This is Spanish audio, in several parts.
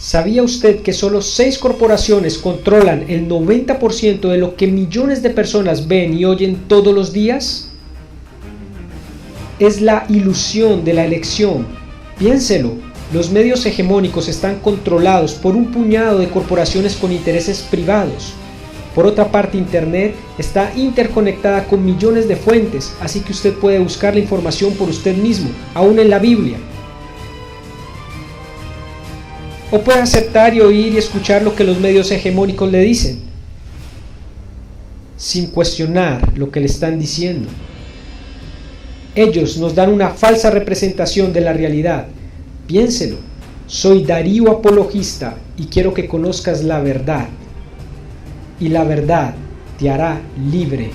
¿Sabía usted que solo 6 corporaciones controlan el 90% de lo que millones de personas ven y oyen todos los días? Es la ilusión de la elección. Piénselo, los medios hegemónicos están controlados por un puñado de corporaciones con intereses privados. Por otra parte, Internet está interconectada con millones de fuentes, así que usted puede buscar la información por usted mismo, aún en la Biblia. O puede aceptar y oír y escuchar lo que los medios hegemónicos le dicen, sin cuestionar lo que le están diciendo. Ellos nos dan una falsa representación de la realidad. Piénselo, soy Darío Apologista y quiero que conozcas la verdad. Y la verdad te hará libre.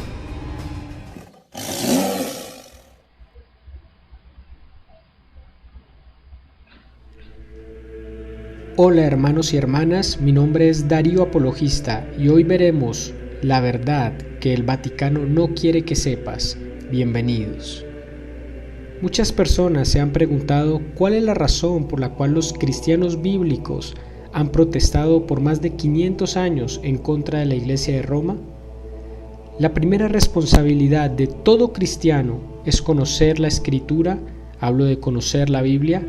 Hola hermanos y hermanas, mi nombre es Darío Apologista y hoy veremos la verdad que el Vaticano no quiere que sepas. Bienvenidos. Muchas personas se han preguntado cuál es la razón por la cual los cristianos bíblicos han protestado por más de 500 años en contra de la Iglesia de Roma. La primera responsabilidad de todo cristiano es conocer la Escritura, hablo de conocer la Biblia,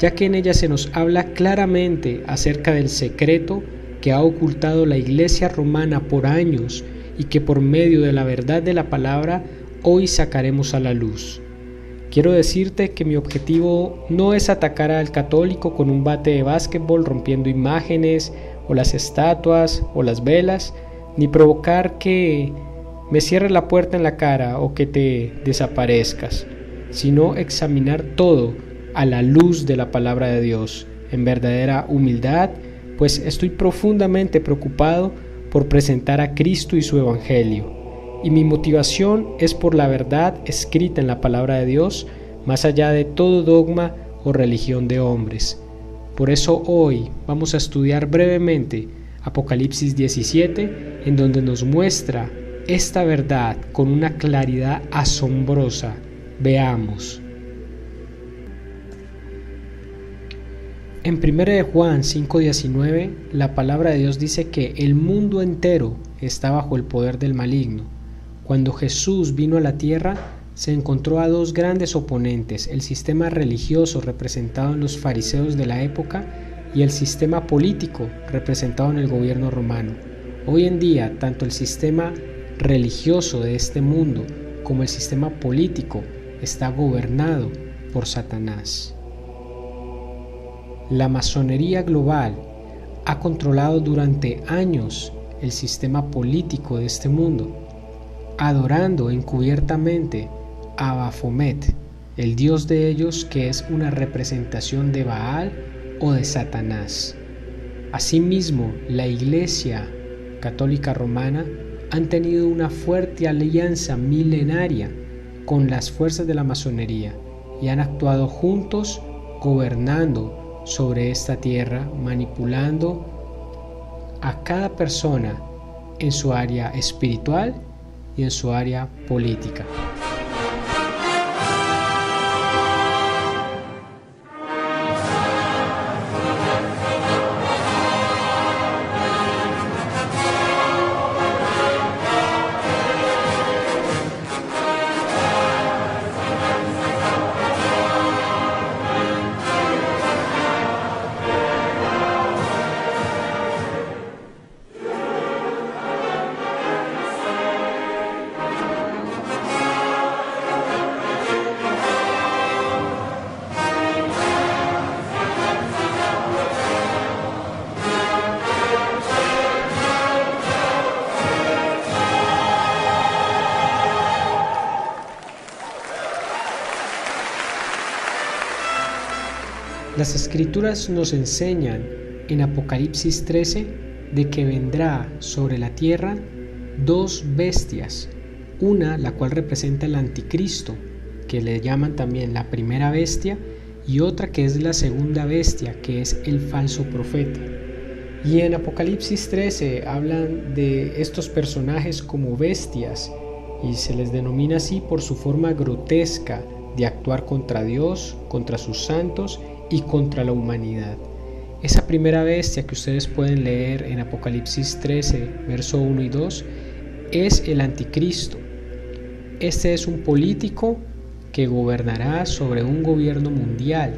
ya que en ella se nos habla claramente acerca del secreto que ha ocultado la Iglesia romana por años y que por medio de la verdad de la palabra hoy sacaremos a la luz. Quiero decirte que mi objetivo no es atacar al católico con un bate de básquetbol rompiendo imágenes o las estatuas o las velas, ni provocar que me cierres la puerta en la cara o que te desaparezcas, sino examinar todo a la luz de la palabra de Dios, en verdadera humildad, pues estoy profundamente preocupado por presentar a Cristo y su Evangelio. Y mi motivación es por la verdad escrita en la palabra de Dios, más allá de todo dogma o religión de hombres. Por eso hoy vamos a estudiar brevemente Apocalipsis 17, en donde nos muestra esta verdad con una claridad asombrosa. Veamos. En 1 Juan 5:19, la palabra de Dios dice que el mundo entero está bajo el poder del maligno. Cuando Jesús vino a la tierra, se encontró a dos grandes oponentes, el sistema religioso representado en los fariseos de la época y el sistema político representado en el gobierno romano. Hoy en día, tanto el sistema religioso de este mundo como el sistema político está gobernado por Satanás. La masonería global ha controlado durante años el sistema político de este mundo, adorando encubiertamente a Baphomet, el dios de ellos, que es una representación de Baal o de Satanás. Asimismo, la Iglesia Católica Romana han tenido una fuerte alianza milenaria con las fuerzas de la masonería y han actuado juntos gobernando sobre esta tierra, manipulando a cada persona en su área espiritual y en su área política. Las Escrituras nos enseñan en Apocalipsis 13 de que vendrá sobre la tierra dos bestias, una la cual representa el anticristo, que le llaman también la primera bestia, y otra que es la segunda bestia, que es el falso profeta. Y en Apocalipsis 13 hablan de estos personajes como bestias y se les denomina así por su forma grotesca de actuar contra Dios, contra sus santos y contra la humanidad. Esa primera bestia que ustedes pueden leer en Apocalipsis 13, verso 1 y 2, es el anticristo. Este es un político que gobernará sobre un gobierno mundial,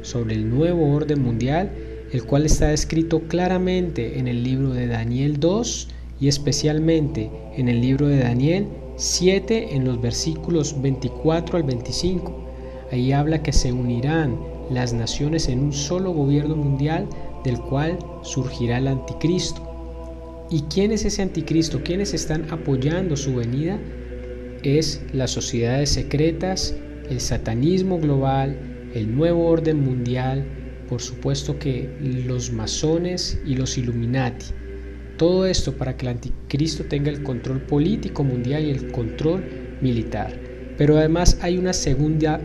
sobre el nuevo orden mundial, el cual está descrito claramente en el libro de Daniel 2 y especialmente en el libro de Daniel 7 en los versículos 24 al 25. Ahí habla que se unirán las naciones en un solo gobierno mundial del cual surgirá el anticristo. ¿Y quién es ese anticristo? ¿Quiénes están apoyando su venida? Es las sociedades secretas, el satanismo global, el nuevo orden mundial, por supuesto que los masones y los Illuminati. Todo esto para que el anticristo tenga el control político mundial y el control militar. Pero además hay una segunda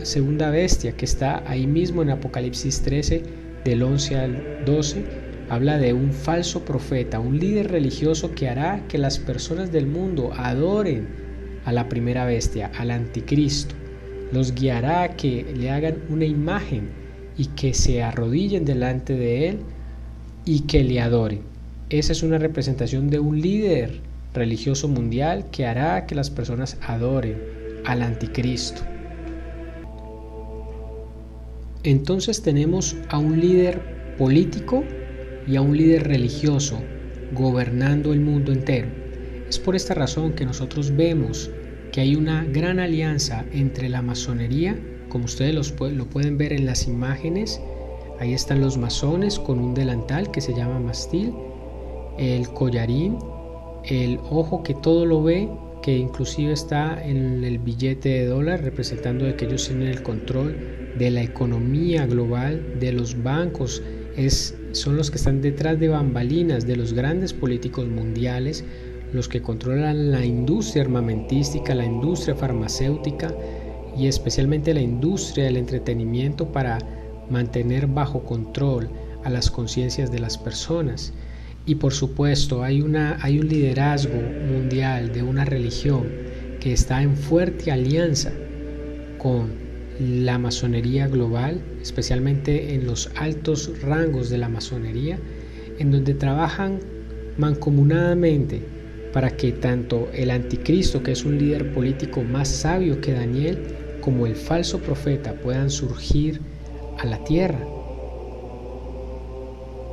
bestia que está ahí mismo en Apocalipsis 13, del 11 al 12. Habla de un falso profeta, un líder religioso que hará que las personas del mundo adoren a la primera bestia, al anticristo. Los guiará a que le hagan una imagen y que se arrodillen delante de él y que le adoren. Esa es una representación de un líder religioso mundial que hará que las personas adoren al anticristo. Entonces tenemos a un líder político y a un líder religioso gobernando el mundo entero. Es por esta razón que nosotros vemos que hay una gran alianza entre la masonería, como ustedes lo pueden ver en las imágenes. Ahí están los masones con un delantal que se llama mastil, el collarín, el ojo que todo lo ve, que inclusive está en el billete de dólar, representando de que ellos tienen el control de la economía global, de los bancos, son los que están detrás de bambalinas de los grandes políticos mundiales, los que controlan la industria armamentística, la industria farmacéutica y especialmente la industria del entretenimiento para mantener bajo control a las conciencias de las personas. Y por supuesto hay un liderazgo mundial de una religión que está en fuerte alianza con la masonería global, especialmente en los altos rangos de la masonería, en donde trabajan mancomunadamente para que tanto el anticristo, que es un líder político más sabio que Daniel, como el falso profeta puedan surgir a la tierra.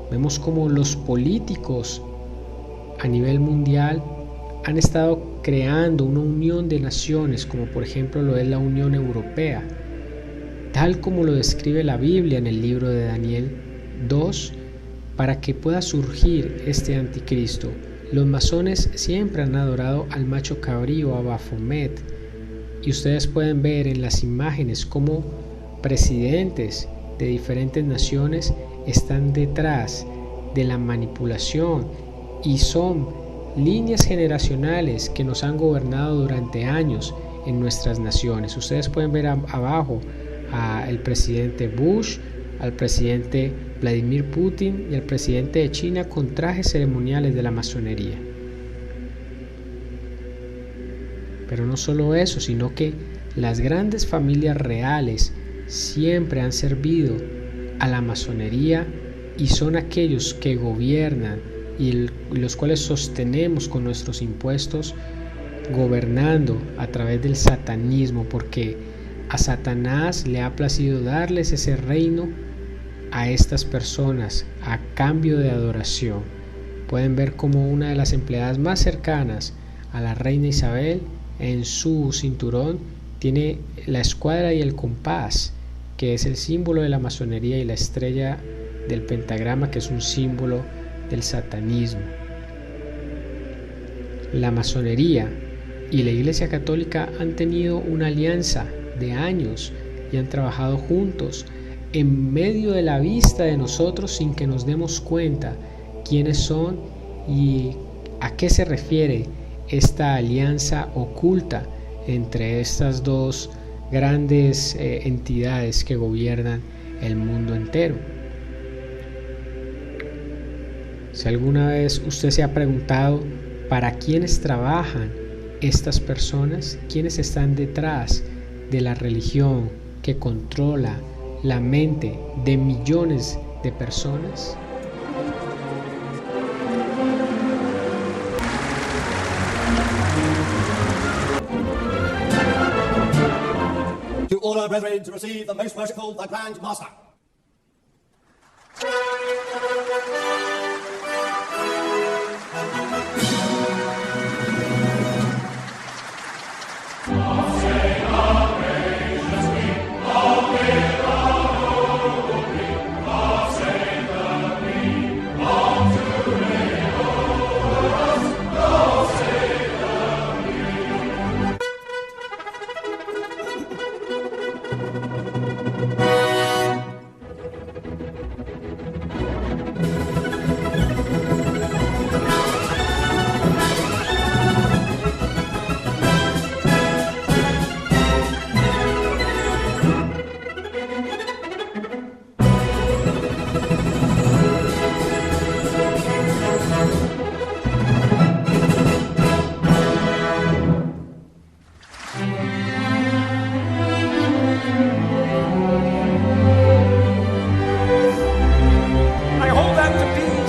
Vemos como los políticos a nivel mundial han estado creando una unión de naciones, como por ejemplo lo es la Unión Europea, tal como lo describe la Biblia en el libro de Daniel 2, para que pueda surgir este anticristo. Los masones siempre han adorado al macho cabrío, a Baphomet, y ustedes pueden ver en las imágenes cómo presidentes de diferentes naciones están detrás de la manipulación y son líneas generacionales que nos han gobernado durante años en nuestras naciones. Ustedes pueden ver abajo al presidente Bush, al presidente Vladimir Putin y al presidente de China con trajes ceremoniales de la masonería. Pero no solo eso, sino que las grandes familias reales siempre han servido a la masonería y son aquellos que gobiernan y los cuales sostenemos con nuestros impuestos, gobernando a través del satanismo, porque a Satanás le ha placido darles ese reino a estas personas a cambio de adoración. Pueden ver como una de las empleadas más cercanas a la reina Isabel en su cinturón tiene la escuadra y el compás, que es el símbolo de la masonería, y la estrella del pentagrama, que es un símbolo del satanismo. La masonería y la Iglesia Católica han tenido una alianza de años y han trabajado juntos en medio de la vista de nosotros sin que nos demos cuenta quiénes son y a qué se refiere esta alianza oculta entre estas dos grandes entidades que gobiernan el mundo entero. Si alguna vez usted se ha preguntado para quiénes trabajan estas personas, quiénes están detrás de la religión que controla la mente de millones de personas? To order, brethren, to receive the most worshipful, the Grand Master.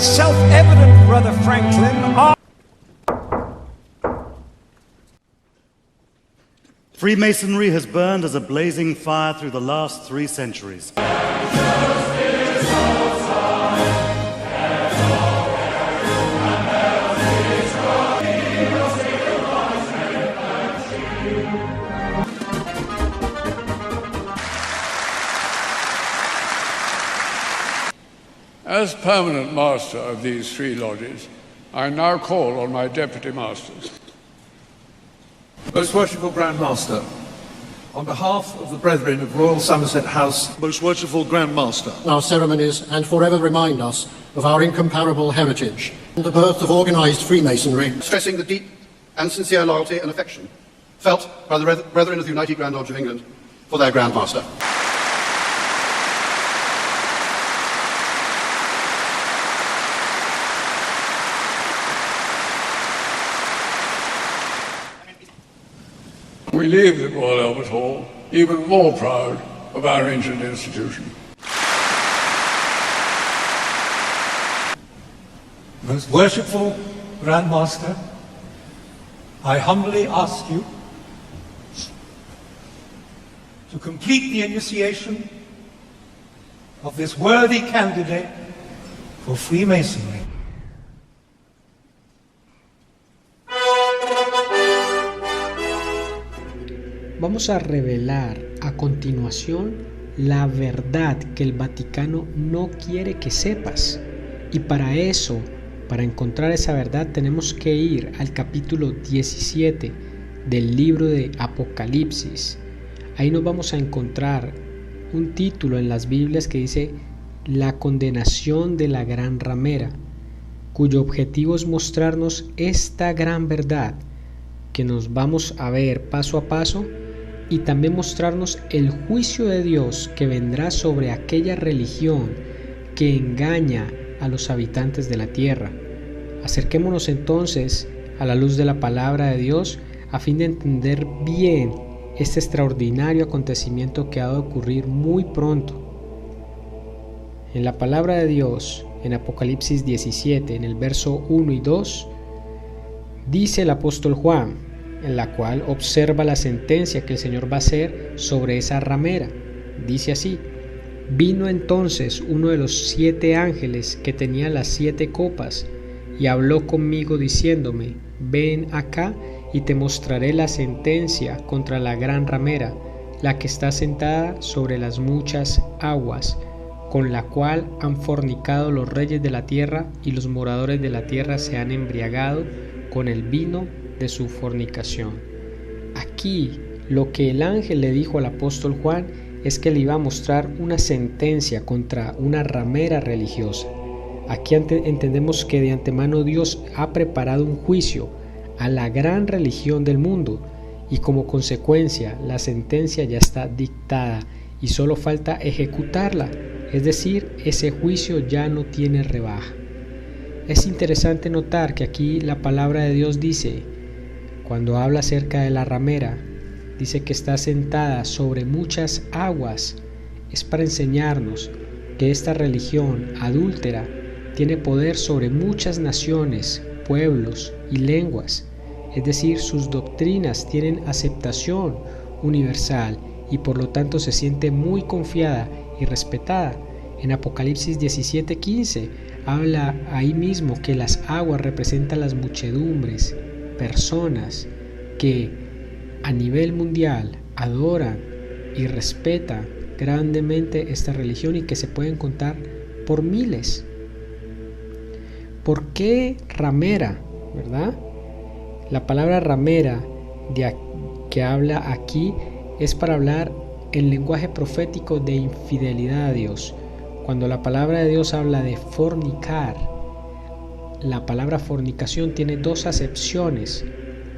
Self-evident, Brother Franklin. Freemasonry has burned as a blazing fire through the last 3 centuries. As permanent master of these 3 lodges, I now call on my deputy masters. Most Worshipful Grand Master, on behalf of the Brethren of Royal Somerset House, Most Worshipful Grand Master, our ceremonies and forever remind us of our incomparable heritage and the birth of organised Freemasonry, stressing the deep and sincere loyalty and affection felt by the Brethren of the United Grand Lodge of England for their Grand Master. We leave the Royal Albert Hall even more proud of our ancient institution. Most Worshipful Grand Master, I humbly ask you to complete the initiation of this worthy candidate for Freemasonry. Vamos a revelar a continuación la verdad que el Vaticano no quiere que sepas. Y para eso, para encontrar esa verdad, tenemos que ir al capítulo 17 del libro de Apocalipsis. Ahí nos vamos a encontrar un título en las Biblias que dice La condenación de la gran ramera, cuyo objetivo es mostrarnos esta gran verdad que nos vamos a ver paso a paso, y también mostrarnos el juicio de Dios que vendrá sobre aquella religión que engaña a los habitantes de la tierra. Acerquémonos entonces a la luz de la palabra de Dios a fin de entender bien este extraordinario acontecimiento que ha de ocurrir muy pronto. En la palabra de Dios, en Apocalipsis 17, en el verso 1 y 2, dice el apóstol Juan, en la cual observa la sentencia que el Señor va a hacer sobre esa ramera. Dice así: vino entonces uno de los 7 ángeles que tenía las 7 copas y habló conmigo diciéndome: ven acá y te mostraré la sentencia contra la gran ramera, la que está sentada sobre las muchas aguas, con la cual han fornicado los reyes de la tierra, y los moradores de la tierra se han embriagado con el vino de su fornicación. Aquí lo que el ángel le dijo al apóstol Juan es que le iba a mostrar una sentencia contra una ramera religiosa. Aquí entendemos que de antemano Dios ha preparado un juicio a la gran religión del mundo, y como consecuencia la sentencia ya está dictada y solo falta ejecutarla, es decir, ese juicio ya no tiene rebaja. Es interesante notar que aquí la palabra de Dios dice, cuando habla acerca de la ramera, dice que está sentada sobre muchas aguas. Es para enseñarnos que esta religión adúltera tiene poder sobre muchas naciones, pueblos y lenguas. Es decir, sus doctrinas tienen aceptación universal y por lo tanto se siente muy confiada y respetada. En Apocalipsis 17:15 habla ahí mismo que las aguas representan las muchedumbres, personas que a nivel mundial adoran y respetan grandemente esta religión y que se pueden contar por miles. ¿Por qué ramera? ¿Verdad? La palabra ramera que habla aquí es para hablar en lenguaje profético de infidelidad a Dios. Cuando la palabra de Dios habla de fornicar, la palabra fornicación tiene dos acepciones.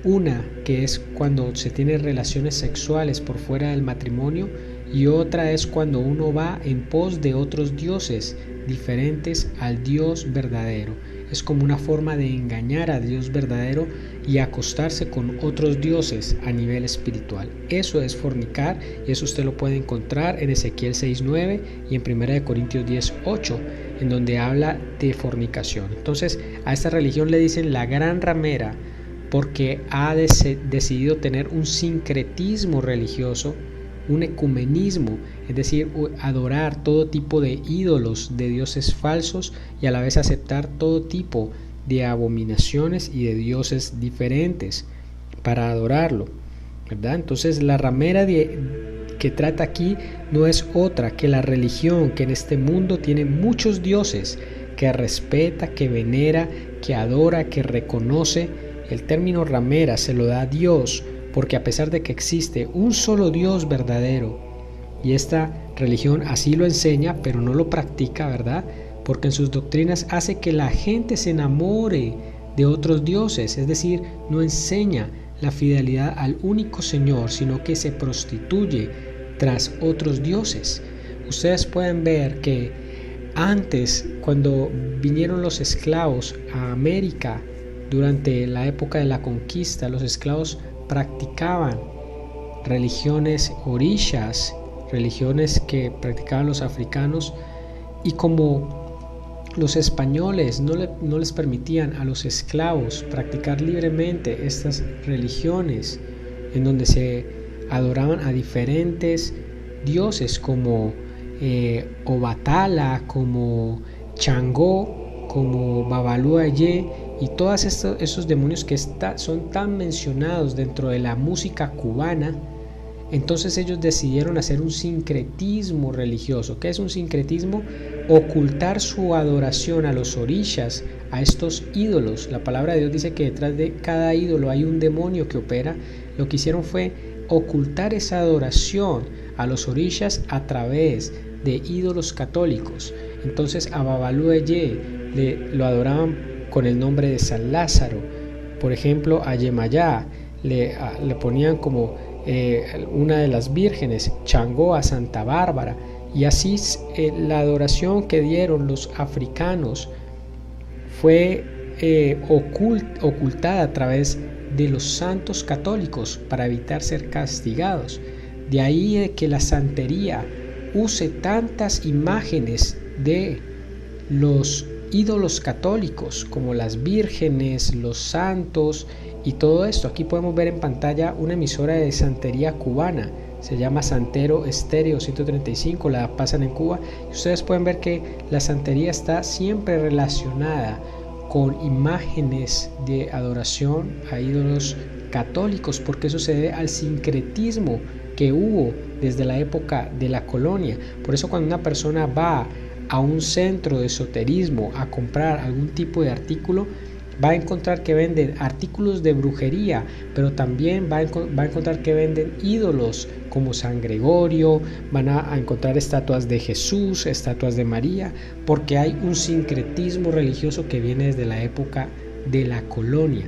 Una que es cuando se tienen relaciones sexuales por fuera del matrimonio y otra es cuando uno va en pos de otros dioses diferentes al Dios verdadero. Es como una forma de engañar a Dios verdadero y acostarse con otros dioses a nivel espiritual. Eso es fornicar y eso usted lo puede encontrar en Ezequiel 6:9 y en 1 Corintios 10:8, en donde habla de fornicación. Entonces a esta religión le dicen la gran ramera porque ha decidido tener un sincretismo religioso, un ecumenismo, es decir, adorar todo tipo de ídolos, de dioses falsos y a la vez aceptar todo tipo de abominaciones y de dioses diferentes para adorarlo, ¿verdad? Entonces la ramera que trata aquí no es otra que la religión que en este mundo tiene muchos dioses, que respeta, que venera, que adora, que reconoce. El término ramera se lo da a Dios porque a pesar de que existe un solo Dios verdadero y esta religión así lo enseña pero no lo practica, ¿verdad? Porque en sus doctrinas hace que la gente se enamore de otros dioses, es decir, no enseña la fidelidad al único Señor, sino que se prostituye tras otros dioses. Ustedes pueden ver que antes, cuando vinieron los esclavos a América, durante la época de la conquista, los esclavos practicaban religiones orishas, religiones que practicaban los africanos, y como los españoles no les permitían a los esclavos practicar libremente estas religiones en donde se adoraban a diferentes dioses como Obatala, como Changó, como Babaluaye y todos esos demonios que son tan mencionados dentro de la música cubana. Entonces ellos decidieron hacer un sincretismo religioso. ¿Qué es un sincretismo? Ocultar su adoración a los orishas, a estos ídolos. La palabra de Dios dice que detrás de cada ídolo hay un demonio que opera. Lo que hicieron fue ocultar esa adoración a los orishas a través de ídolos católicos. Entonces a Babaluaye lo adoraban con el nombre de San Lázaro. Por ejemplo, a Yemayá le ponían como una de las vírgenes, Changó a Santa Bárbara, y así la adoración que dieron los africanos fue ocultada a través de los santos católicos para evitar ser castigados. De ahí que la santería use tantas imágenes de los ídolos católicos como las vírgenes, los santos y todo esto. Aquí podemos ver en pantalla una emisora de santería cubana, se llama Santero Estéreo 135, la pasan en Cuba y ustedes pueden ver que la santería está siempre relacionada con imágenes de adoración a ídolos católicos, porque eso se debe al sincretismo que hubo desde la época de la colonia. Por eso cuando una persona va a un centro de esoterismo a comprar algún tipo de artículo, va a encontrar que venden artículos de brujería, pero también va a encontrar que venden ídolos como San Gregorio, van a encontrar estatuas de Jesús, estatuas de María, porque hay un sincretismo religioso que viene desde la época de la colonia.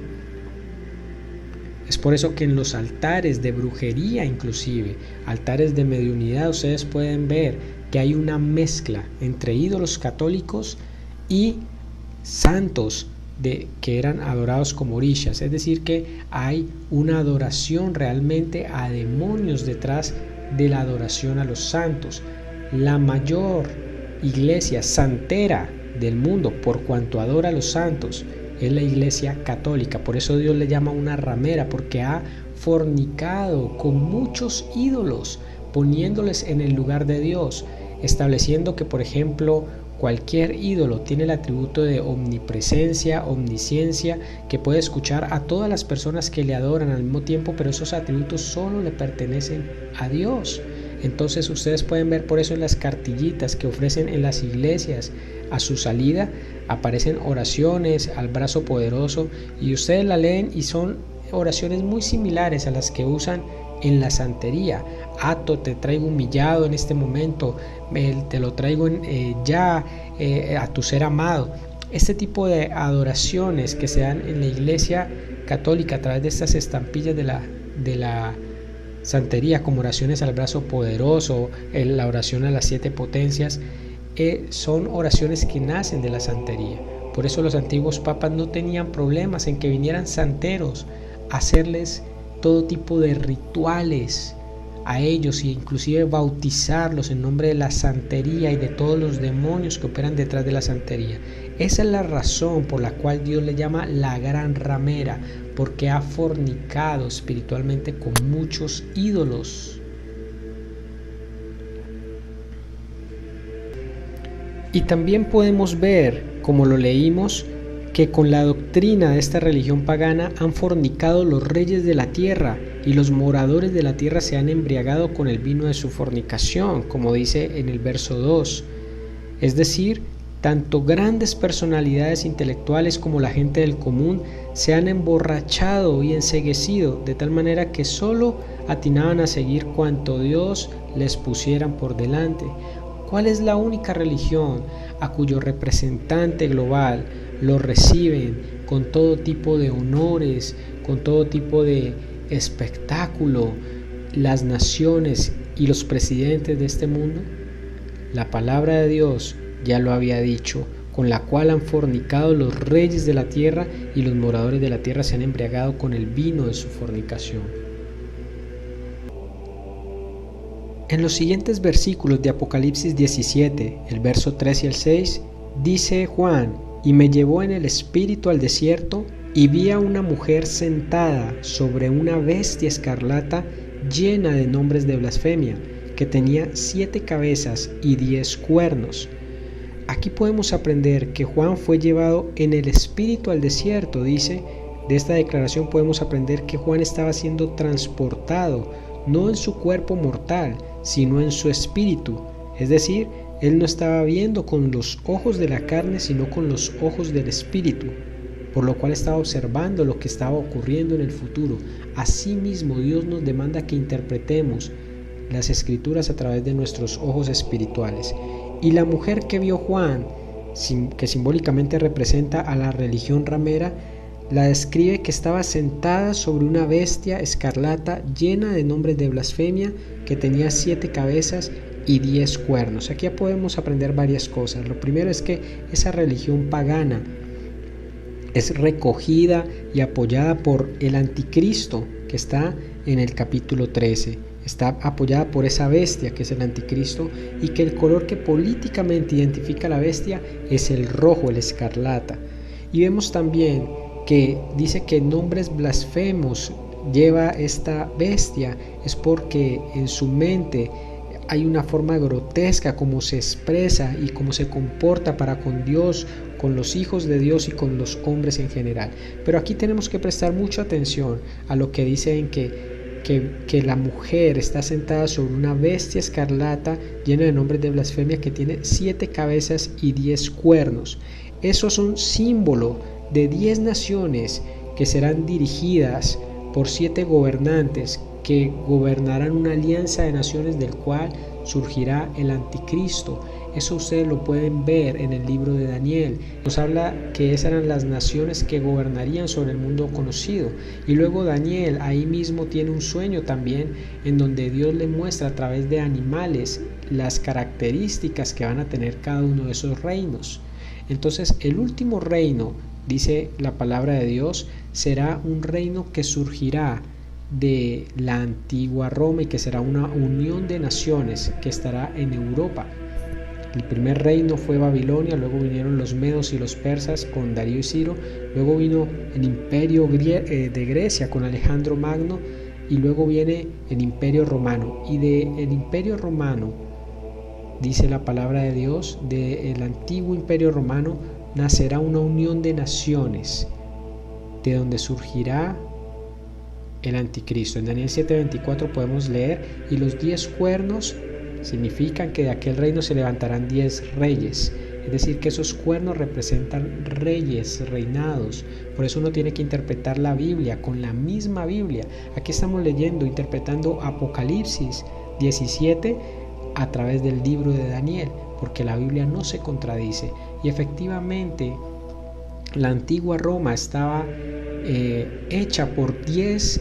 Es por eso que en los altares de brujería, inclusive altares de mediunidad, ustedes pueden ver que hay una mezcla entre ídolos católicos y santos que eran adorados como orishas, es decir que hay una adoración realmente a demonios detrás de la adoración a los santos. La mayor iglesia santera del mundo, por cuanto adora a los santos, es la iglesia católica. Por eso Dios le llama una ramera, porque ha fornicado con muchos ídolos, poniéndoles en el lugar de Dios, estableciendo que, por ejemplo, cualquier ídolo tiene el atributo de omnipresencia, omnisciencia, que puede escuchar a todas las personas que le adoran al mismo tiempo, pero esos atributos solo le pertenecen a Dios. Entonces ustedes pueden ver por eso en las cartillitas que ofrecen en las iglesias, a su salida aparecen oraciones al brazo poderoso, y ustedes la leen y son oraciones muy similares a las que usan en la santería. Ato, te traigo humillado en este momento, te lo traigo a tu ser amado. Este tipo de adoraciones que se dan en la iglesia católica a través de estas estampillas de la santería, como oraciones al brazo poderoso, la oración a las 7 potencias, son oraciones que nacen de la santería. Por eso los antiguos papas no tenían problemas en que vinieran santeros a hacerles todo tipo de rituales a ellos, e inclusive bautizarlos en nombre de la santería y de todos los demonios que operan detrás de la santería. Esa es la razón por la cual Dios le llama la gran ramera, porque ha fornicado espiritualmente con muchos ídolos. Y también podemos ver, como lo leímos, que con la doctrina de esta religión pagana han fornicado los reyes de la tierra, y los moradores de la tierra se han embriagado con el vino de su fornicación, como dice en el verso 2. Es decir, tanto grandes personalidades intelectuales como la gente del común se han emborrachado y enceguecido, de tal manera que solo atinaban a seguir cuanto Dios les pusieran por delante. ¿Cuál es la única religión a cuyo representante global lo reciben con todo tipo de honores, con todo tipo de espectáculo, las naciones y los presidentes de este mundo? La palabra de Dios ya lo había dicho, con la cual han fornicado los reyes de la tierra, y los moradores de la tierra se han embriagado con el vino de su fornicación. En los siguientes versículos de Apocalipsis 17, el verso 3 y el 6, dice Juan: y me llevó en el espíritu al desierto, y vi a una mujer sentada sobre una bestia escarlata llena de nombres de blasfemia, que tenía 7 cabezas y 10 cuernos. Aquí podemos aprender que Juan fue llevado en el espíritu al desierto. Dice, de esta declaración podemos aprender que Juan estaba siendo transportado, no en su cuerpo mortal, sino en su espíritu. Es decir, él no estaba viendo con los ojos de la carne, sino con los ojos del espíritu, por lo cual estaba observando lo que estaba ocurriendo en el futuro. Asimismo, Dios nos demanda que interpretemos las escrituras a través de nuestros ojos espirituales. Y la mujer que vio Juan, que simbólicamente representa a la religión ramera, la describe que estaba sentada sobre una bestia escarlata llena de nombres de blasfemia, que tenía 7 cabezas y 10 cuernos. Aquí ya podemos aprender varias cosas. Lo primero es que esa religión pagana es recogida y apoyada por el anticristo, que está en el capítulo 13. Está apoyada por esa bestia que es el anticristo, y que el color que políticamente identifica a la bestia es el rojo, el escarlata. Y vemos también que dice que nombres blasfemos lleva esta bestia, es porque en su mente hay una forma grotesca como se expresa y cómo se comporta para con Dios, con los hijos de Dios y con los hombres en general. Pero aquí tenemos que prestar mucha atención a lo que dicen que la mujer está sentada sobre una bestia escarlata llena de nombres de blasfemia, que tiene 7 cabezas y 10 cuernos. Eso es un símbolo de 10 naciones que serán dirigidas por 7 gobernantes que gobernarán una alianza de naciones del cual surgirá el anticristo. Eso ustedes lo pueden ver en el libro de Daniel. Nos habla que esas eran las naciones que gobernarían sobre el mundo conocido. Y luego Daniel ahí mismo tiene un sueño también, en donde Dios le muestra a través de animales las características que van a tener cada uno de esos reinos. Entonces el último reino, dice la palabra de Dios, será un reino que surgirá de la antigua Roma y que será una unión de naciones que estará en Europa. El primer reino fue Babilonia, luego vinieron los medos y los persas con Darío y Ciro, luego vino el imperio de Grecia con Alejandro Magno y luego viene el imperio romano. Y del imperio romano, dice la palabra de Dios, del antiguo imperio romano nacerá una unión de naciones, de donde surgirá el anticristo. En Daniel 7:24 podemos leer: y los 10 cuernos significan que de aquel reino se levantarán 10 reyes. Es decir, que esos cuernos representan reyes, reinados. Por eso uno tiene que interpretar la Biblia con la misma Biblia. Aquí estamos leyendo, interpretando Apocalipsis 17 a través del libro de Daniel, porque la Biblia no se contradice. Y efectivamente, la antigua Roma estaba hecha por 10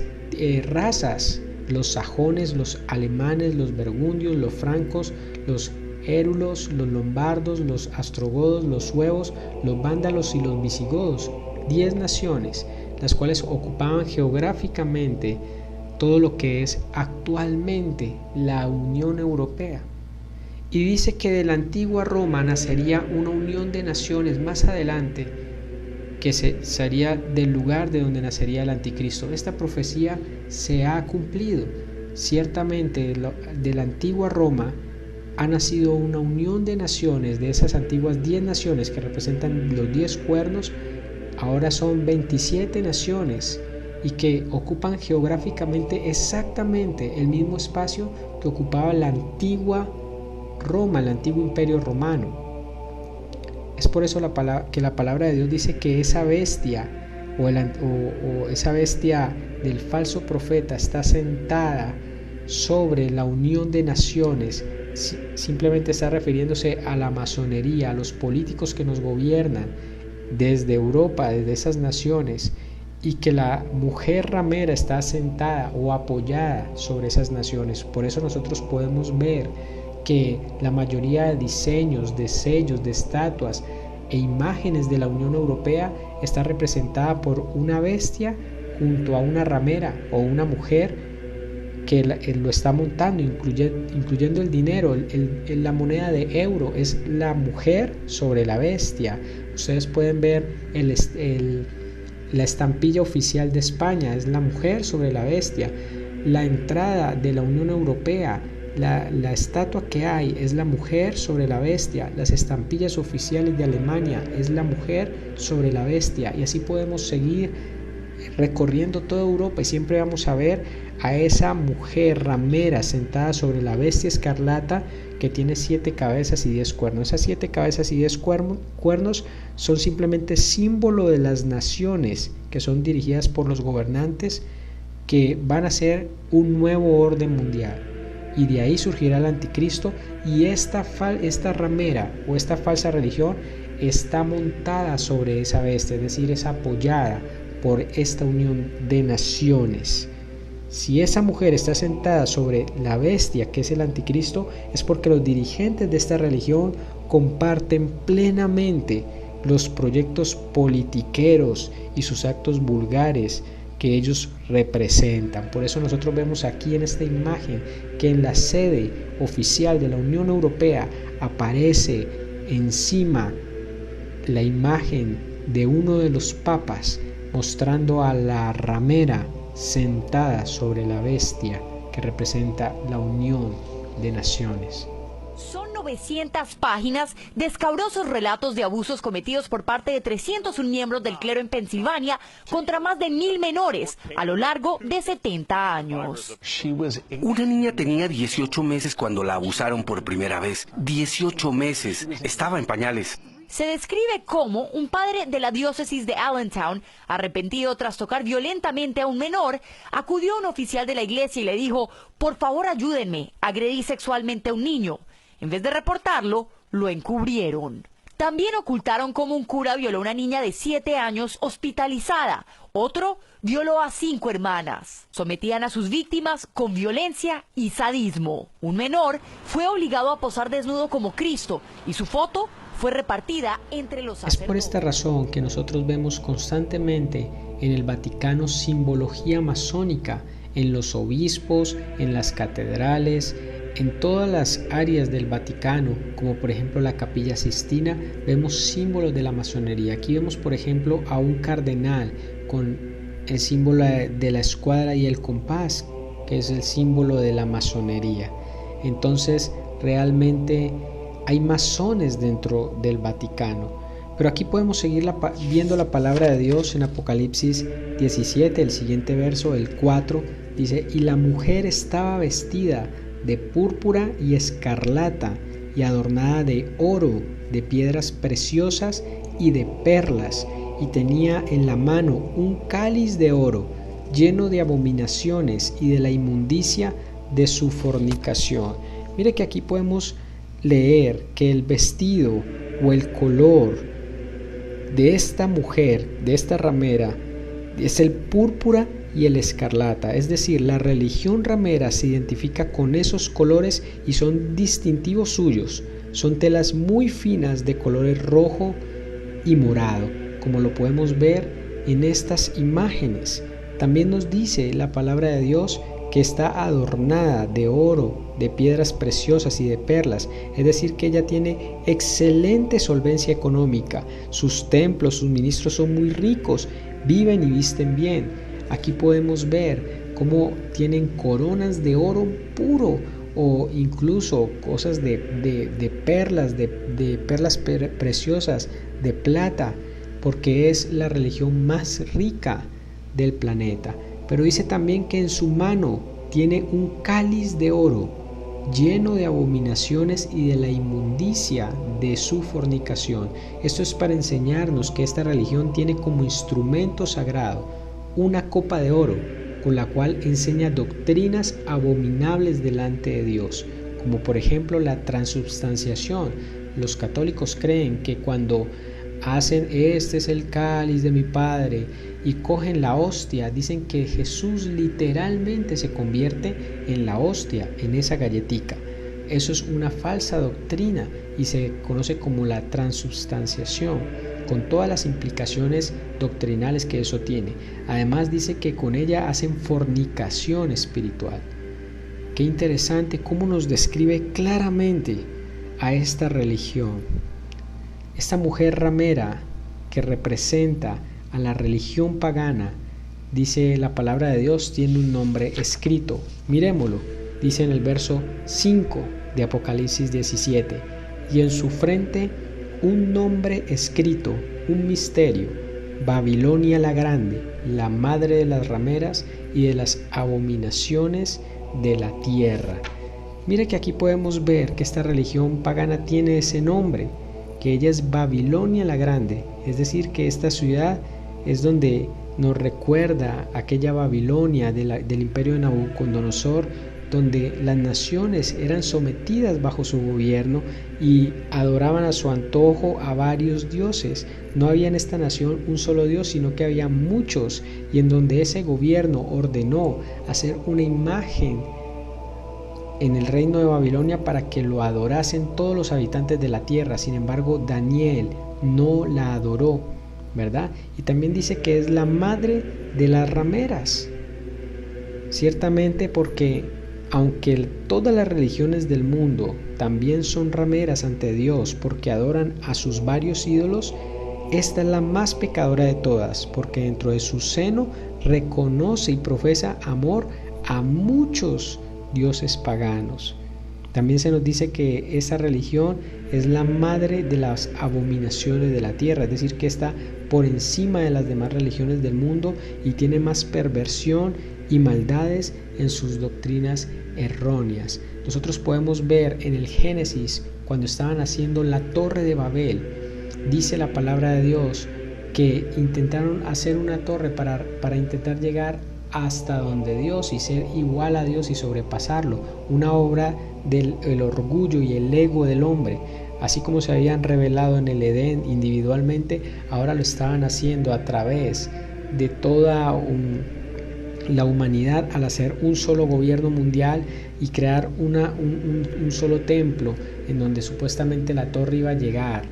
razas: los sajones, los alemanes, los burgundios, los francos, los érulos, los lombardos, los ostrogodos, los suevos, los vándalos y los visigodos. 10 naciones, las cuales ocupaban geográficamente todo lo que es actualmente la Unión Europea. Y dice que de la antigua Roma nacería una unión de naciones más adelante, que sería del lugar de donde nacería el anticristo. Esta profecía se ha cumplido. Ciertamente de la antigua Roma ha nacido una unión de naciones, de esas antiguas 10 naciones que representan los 10 cuernos. Ahora son 27 naciones y que ocupan geográficamente exactamente el mismo espacio que ocupaba la antigua Roma, el antiguo imperio romano. Es por eso que la palabra de Dios dice que esa bestia o esa bestia del falso profeta está sentada sobre la unión de naciones. Simplemente está refiriéndose a la masonería, a los políticos que nos gobiernan desde Europa, desde esas naciones, y que la mujer ramera está sentada o apoyada sobre esas naciones. Por eso nosotros podemos ver que la mayoría de diseños, de sellos, de estatuas e imágenes de la Unión Europea está representada por una bestia junto a una ramera o una mujer que lo está montando, incluyendo el dinero. La moneda de euro es la mujer sobre la bestia. Ustedes pueden ver la estampilla oficial de España, es la mujer sobre la bestia. La entrada de la Unión Europea, la estatua que hay es la mujer sobre la bestia. Las estampillas oficiales de Alemania es la mujer sobre la bestia. Y así podemos seguir recorriendo toda Europa y siempre vamos a ver a esa mujer ramera sentada sobre la bestia escarlata que tiene 7 cabezas y 10 cuernos. Esas 7 cabezas y 10 cuernos son simplemente símbolo de las naciones que son dirigidas por los gobernantes, que van a ser un nuevo orden mundial. Y de ahí surgirá el anticristo, y esta ramera o esta falsa religión está montada sobre esa bestia, es decir, es apoyada por esta unión de naciones. Si esa mujer está sentada sobre la bestia, que es el anticristo, es porque los dirigentes de esta religión comparten plenamente los proyectos politiqueros y sus actos vulgares que ellos representan. Por eso nosotros vemos aquí en esta imagen que en la sede oficial de la Unión Europea aparece encima la imagen de uno de los papas, mostrando a la ramera sentada sobre la bestia que representa la unión de naciones. Son 900 páginas de escabrosos relatos de abusos cometidos por parte de 301 miembros del clero en Pensilvania contra más de 1000 menores a lo largo de 70 años. Una niña tenía 18 meses cuando la abusaron por primera vez. 18 meses. Estaba en pañales. Se describe como un padre de la diócesis de Allentown, arrepentido tras tocar violentamente a un menor, acudió a un oficial de la iglesia y le dijo: por favor ayúdenme, agredí sexualmente a un niño. En vez de reportarlo, lo encubrieron. También ocultaron cómo un cura violó a una niña de 7 años hospitalizada. Otro violó a 5 hermanas. Sometían a sus víctimas con violencia y sadismo. Un menor fue obligado a posar desnudo como Cristo y su foto fue repartida entre los sacerdotes. Es por esta razón que nosotros vemos constantemente en el Vaticano simbología masónica, en los obispos, en las catedrales, en todas las áreas del Vaticano, como por ejemplo la Capilla Sistina, vemos símbolos de la masonería. Aquí vemos por ejemplo a un cardenal con el símbolo de la escuadra y el compás, que es el símbolo de la masonería. Entonces realmente hay masones dentro del Vaticano. Pero aquí podemos seguir viendo la palabra de Dios en Apocalipsis 17, el siguiente verso, el 4, dice: y la mujer estaba vestida de púrpura y escarlata y adornada de oro, de piedras preciosas y de perlas, y tenía en la mano un cáliz de oro lleno de abominaciones y de la inmundicia de su fornicación. Mire que aquí podemos leer que el vestido o el color de esta mujer, de esta ramera, es el púrpura y el escarlata. Es decir, la religión ramera se identifica con esos colores y son distintivos suyos. Son telas muy finas de colores rojo y morado, como lo podemos ver en estas imágenes. También nos dice la palabra de Dios que está adornada de oro, de piedras preciosas y de perlas, es decir, que ella tiene excelente solvencia económica, sus templos, sus ministros son muy ricos, viven y visten bien. Aquí podemos ver cómo tienen coronas de oro puro o incluso cosas de perlas, de perlas preciosas, de plata, porque es la religión más rica del planeta. Pero dice también que en su mano tiene un cáliz de oro lleno de abominaciones y de la inmundicia de su fornicación. Esto es para enseñarnos que esta religión tiene como instrumento sagrado una copa de oro con la cual enseña doctrinas abominables delante de Dios, como por ejemplo la transubstanciación. Los católicos creen que cuando hacen este es el cáliz de mi Padre y cogen la hostia, dicen que Jesús literalmente se convierte en la hostia, en esa galletica. Eso es una falsa doctrina y se conoce como la transubstanciación, con todas las implicaciones doctrinales que eso tiene. Además dice que con ella hacen fornicación espiritual. Qué interesante cómo nos describe claramente a esta religión. Esta mujer ramera que representa a la religión pagana, dice la palabra de Dios, tiene un nombre escrito. Miremoslo, dice en el verso 5 de Apocalipsis 17, y en su frente un nombre escrito, un misterio: Babilonia la Grande, la madre de las rameras y de las abominaciones de la tierra. Mira que aquí podemos ver que esta religión pagana tiene ese nombre, que ella es Babilonia la Grande, es decir, que esta ciudad es donde nos recuerda aquella Babilonia del imperio de Nabucodonosor, donde las naciones eran sometidas bajo su gobierno y adoraban a su antojo a varios dioses. No había en esta nación un solo Dios, sino que había muchos, y en donde ese gobierno ordenó hacer una imagen en el reino de Babilonia para que lo adorasen todos los habitantes de la tierra. Sin embargo, Daniel no la adoró, ¿verdad? Y también dice que es la madre de las rameras. Ciertamente, porque aunque todas las religiones del mundo también son rameras ante Dios porque adoran a sus varios ídolos, esta es la más pecadora de todas, porque dentro de su seno reconoce y profesa amor a muchos dioses paganos. También se nos dice que esa religión es la madre de las abominaciones de la tierra, es decir, que está por encima de las demás religiones del mundo y tiene más perversión y maldades en sus doctrinas erróneas. Nosotros podemos ver en el Génesis, cuando estaban haciendo la torre de Babel, dice la palabra de Dios que intentaron hacer una torre para intentar llegar hasta donde Dios y ser igual a Dios y sobrepasarlo, una obra del orgullo y el ego del hombre. Así como se habían revelado en el Edén individualmente, ahora lo estaban haciendo a través de toda la humanidad, al hacer un solo gobierno mundial y crear un solo templo en donde supuestamente la torre iba a llegar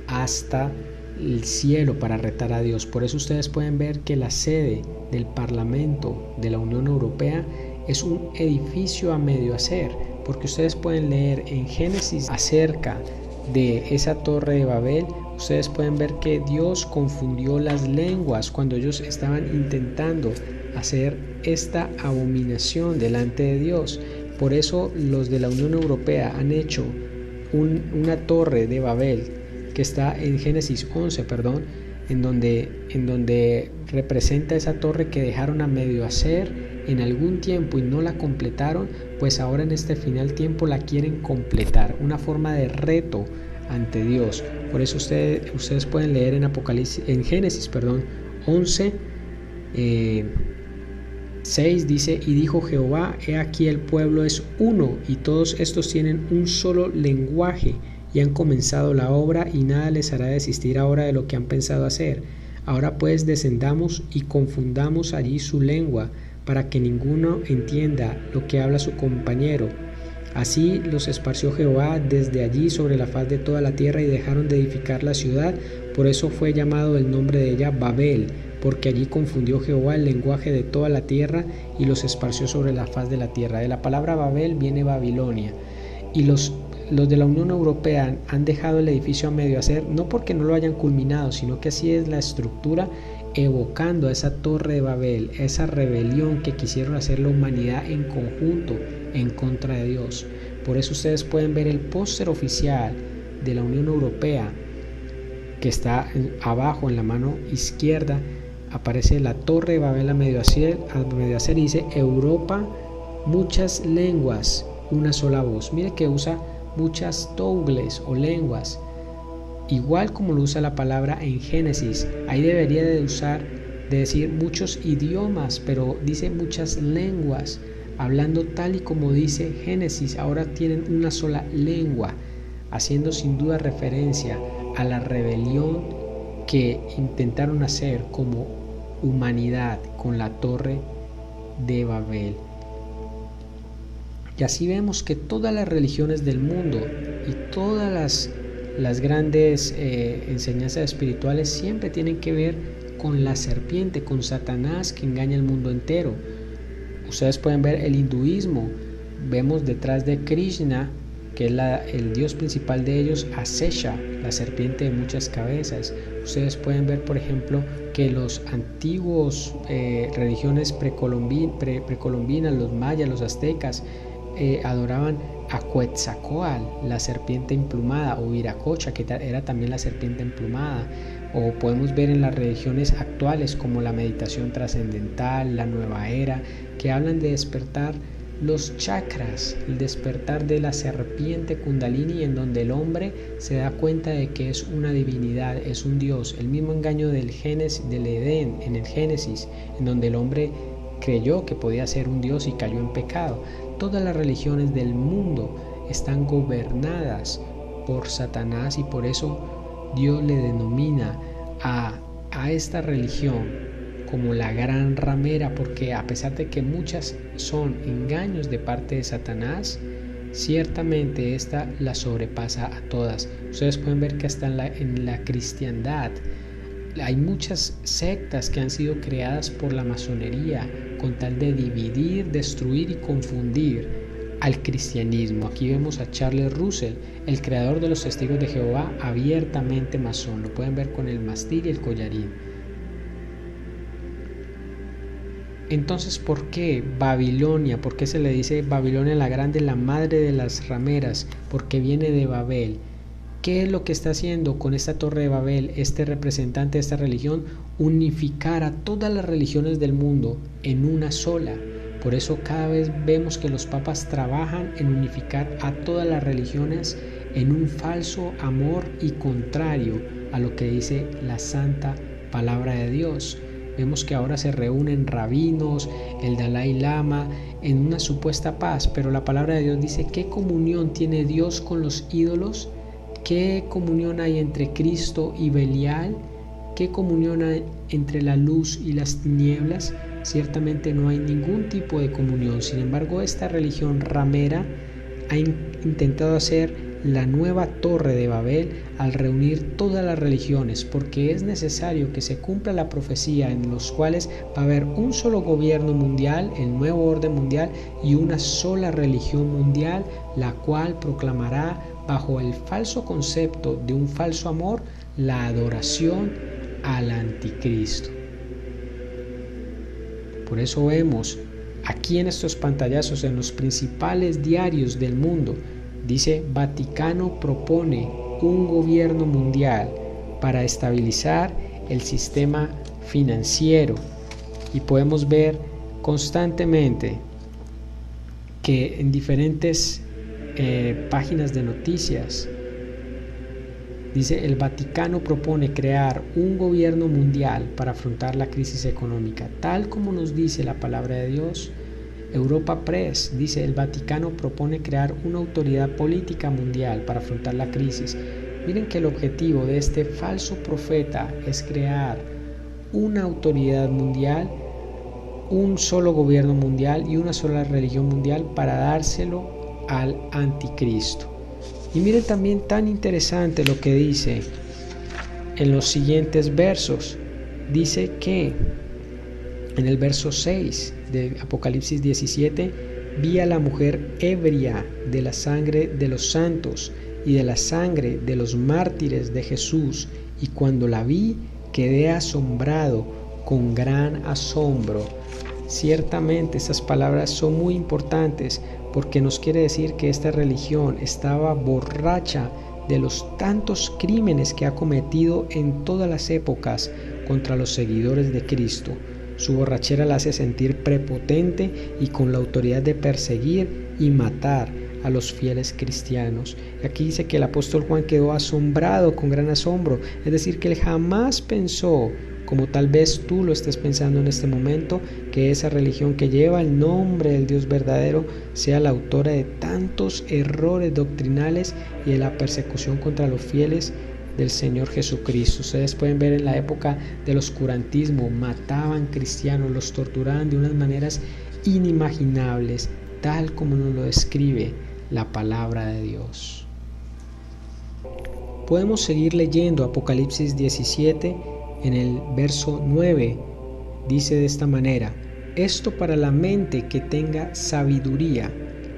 hasta el cielo para retar a Dios. Por eso ustedes pueden ver que la sede del Parlamento de la Unión Europea es un edificio a medio hacer, porque ustedes pueden leer en Génesis acerca de esa torre de Babel. Ustedes pueden ver que Dios confundió las lenguas cuando ellos estaban intentando hacer esta abominación delante de Dios. Por eso los de la Unión Europea han hecho una torre de Babel que está en Génesis 11, en donde representa esa torre que dejaron a medio hacer en algún tiempo y no la completaron, pues ahora en este final tiempo la quieren completar, una forma de reto ante Dios. Por eso ustedes pueden leer en Génesis 11, 6 dice: y dijo Jehová, he aquí el pueblo es uno, y todos estos tienen un solo lenguaje, y han comenzado la obra, y nada les hará desistir ahora de lo que han pensado hacer. Ahora pues descendamos y confundamos allí su lengua, para que ninguno entienda lo que habla su compañero. Así los esparció Jehová desde allí sobre la faz de toda la tierra, y dejaron de edificar la ciudad. Por eso fue llamado el nombre de ella Babel, porque allí confundió Jehová el lenguaje de toda la tierra, y los esparció sobre la faz de la tierra. De la palabra Babel viene Babilonia. Y los de la Unión Europea han dejado el edificio a medio hacer, no porque no lo hayan culminado, sino que así es la estructura, evocando a esa torre de Babel, esa rebelión que quisieron hacer la humanidad en conjunto en contra de Dios. Por eso ustedes pueden ver el póster oficial de la Unión Europea, que está abajo en la mano izquierda, aparece la torre de Babel a medio hacer y dice: Europa, muchas lenguas, una sola voz. Mire que usa muchas dobles o lenguas, igual como lo usa la palabra en Génesis. Ahí debería de decir muchos idiomas, pero dice muchas lenguas, hablando tal y como dice Génesis. Ahora tienen una sola lengua, haciendo sin duda referencia a la rebelión que intentaron hacer como humanidad con la torre de Babel. Y así vemos que todas las religiones del mundo y todas las grandes enseñanzas espirituales siempre tienen que ver con la serpiente, con Satanás, que engaña al mundo entero. Ustedes pueden ver el hinduismo, vemos detrás de Krishna, que es el dios principal de ellos, a Sesha, la serpiente de muchas cabezas. Ustedes pueden ver, por ejemplo, que los antiguos religiones precolombinas, los mayas, los aztecas, adoraban a Quetzalcóatl, la serpiente emplumada, o Viracocha, que era también la serpiente emplumada. O podemos ver en las religiones actuales como la meditación trascendental, la nueva era, que hablan de despertar los chakras, el despertar de la serpiente Kundalini, en donde el hombre se da cuenta de que es una divinidad, es un dios. El mismo engaño del Edén, en el Génesis, en donde el hombre creyó que podía ser un dios y cayó en pecado. Todas las religiones del mundo están gobernadas por Satanás, y por eso Dios le denomina a esta religión como la gran ramera, porque a pesar de que muchas son engaños de parte de Satanás, ciertamente esta la sobrepasa a todas. Ustedes pueden ver que hasta en la cristiandad hay muchas sectas que han sido creadas por la masonería con tal de dividir, destruir y confundir al cristianismo. Aquí vemos a Charles Russell, el creador de los Testigos de Jehová, abiertamente masón. Lo pueden ver con el mastil y el collarín. Entonces, ¿por qué Babilonia? ¿Por qué se le dice Babilonia la Grande, la madre de las rameras? Porque viene de Babel. ¿Qué es lo que está haciendo con esta torre de Babel, este representante de esta religión? Unificar a todas las religiones del mundo en una sola. Por eso cada vez vemos que los papas trabajan en unificar a todas las religiones en un falso amor y contrario a lo que dice la santa palabra de Dios. Vemos que ahora se reúnen rabinos, el Dalai Lama, en una supuesta paz, pero la palabra de Dios dice: ¿qué comunión tiene Dios con los ídolos? ¿Qué comunión hay entre Cristo y Belial? ¿Qué comunión hay entre la luz y las tinieblas? Ciertamente no hay ningún tipo de comunión. Sin embargo, esta religión ramera ha intentado hacer la nueva torre de Babel al reunir todas las religiones, porque es necesario que se cumpla la profecía en los cuales va a haber un solo gobierno mundial, el nuevo orden mundial, y una sola religión mundial, la cual proclamará bajo el falso concepto de un falso amor la adoración al anticristo. Por eso vemos aquí en estos pantallazos, en los principales diarios del mundo, dice: Vaticano propone un gobierno mundial para estabilizar el sistema financiero. Y podemos ver constantemente que en diferentes páginas de noticias dice: el Vaticano propone crear un gobierno mundial para afrontar la crisis económica, tal como nos dice la palabra de Dios. Europa Press dice: el Vaticano propone crear una autoridad política mundial para afrontar la crisis. Miren que el objetivo de este falso profeta es crear una autoridad mundial, un solo gobierno mundial y una sola religión mundial para dárselo al anticristo. Y miren también tan interesante lo que dice en los siguientes versos. Dice que en el verso 6 de Apocalipsis 17: vi a la mujer ebria de la sangre de los santos y de la sangre de los mártires de Jesús, y cuando la vi quedé asombrado con gran asombro. Ciertamente estas palabras son muy importantes, porque nos quiere decir que esta religión estaba borracha de los tantos crímenes que ha cometido en todas las épocas contra los seguidores de Cristo. Su borrachera la hace sentir prepotente y con la autoridad de perseguir y matar a los fieles cristianos. Aquí dice que el apóstol Juan quedó asombrado con gran asombro, es decir, que él jamás pensó, como tal vez tú lo estés pensando en este momento, que esa religión que lleva el nombre del Dios verdadero sea la autora de tantos errores doctrinales y de la persecución contra los fieles del Señor Jesucristo. Ustedes pueden ver en la época del oscurantismo, mataban cristianos, los torturaban de unas maneras inimaginables, tal como nos lo describe la palabra de Dios. Podemos seguir leyendo Apocalipsis 17. En el verso 9 dice de esta manera: esto para la mente que tenga sabiduría.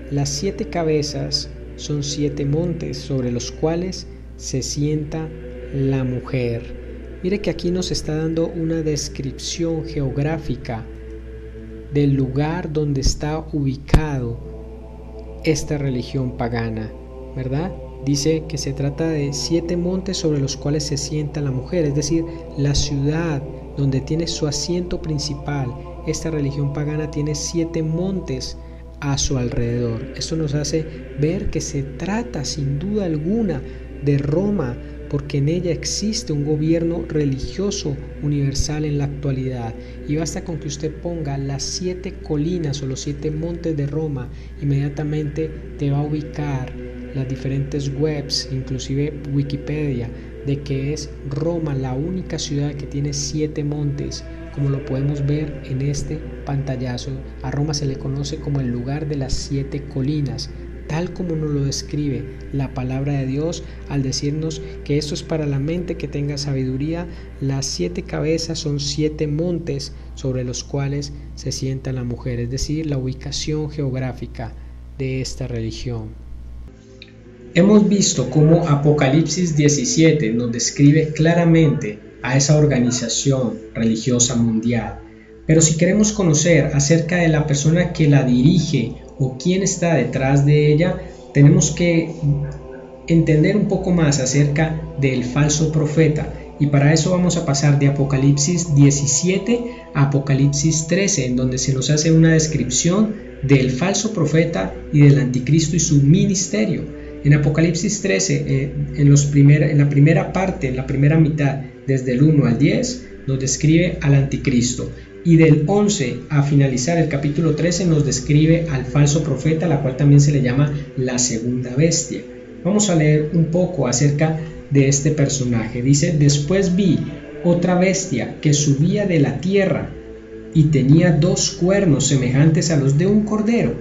Las 7 cabezas son 7 montes sobre los cuales se sienta la mujer. Mire que aquí nos está dando una descripción geográfica del lugar donde está ubicado esta religión pagana, ¿verdad? Dice que se trata de 7 montes sobre los cuales se sienta la mujer, es decir, la ciudad donde tiene su asiento principal. Esta religión pagana tiene 7 montes a su alrededor. Esto nos hace ver que se trata sin duda alguna de Roma, porque en ella existe un gobierno religioso universal en la actualidad. Y basta con que usted ponga las 7 colinas o los 7 montes de Roma, inmediatamente te va a ubicar las diferentes webs, inclusive Wikipedia, de que es Roma la única ciudad que tiene 7 montes, como lo podemos ver en este pantallazo. A Roma se le conoce como el lugar de las 7 colinas, tal como nos lo describe la palabra de Dios al decirnos que esto es para la mente que tenga sabiduría. Las 7 cabezas son 7 montes sobre los cuales se sienta la mujer, es decir, la ubicación geográfica de esta religión. Hemos visto cómo Apocalipsis 17 nos describe claramente a esa organización religiosa mundial. Pero si queremos conocer acerca de la persona que la dirige o quién está detrás de ella, tenemos que entender un poco más acerca del falso profeta. Y para eso vamos a pasar de Apocalipsis 17 a Apocalipsis 13, en donde se nos hace una descripción del falso profeta y del anticristo y su ministerio. En Apocalipsis 13, en la primera parte, en la primera mitad, desde el 1 al 10, nos describe al anticristo. Y del 11 a finalizar el capítulo 13 nos describe al falso profeta, la cual también se le llama la segunda bestia. Vamos a leer un poco acerca de este personaje. Dice: después vi otra bestia que subía de la tierra y tenía 2 cuernos semejantes a los de un cordero,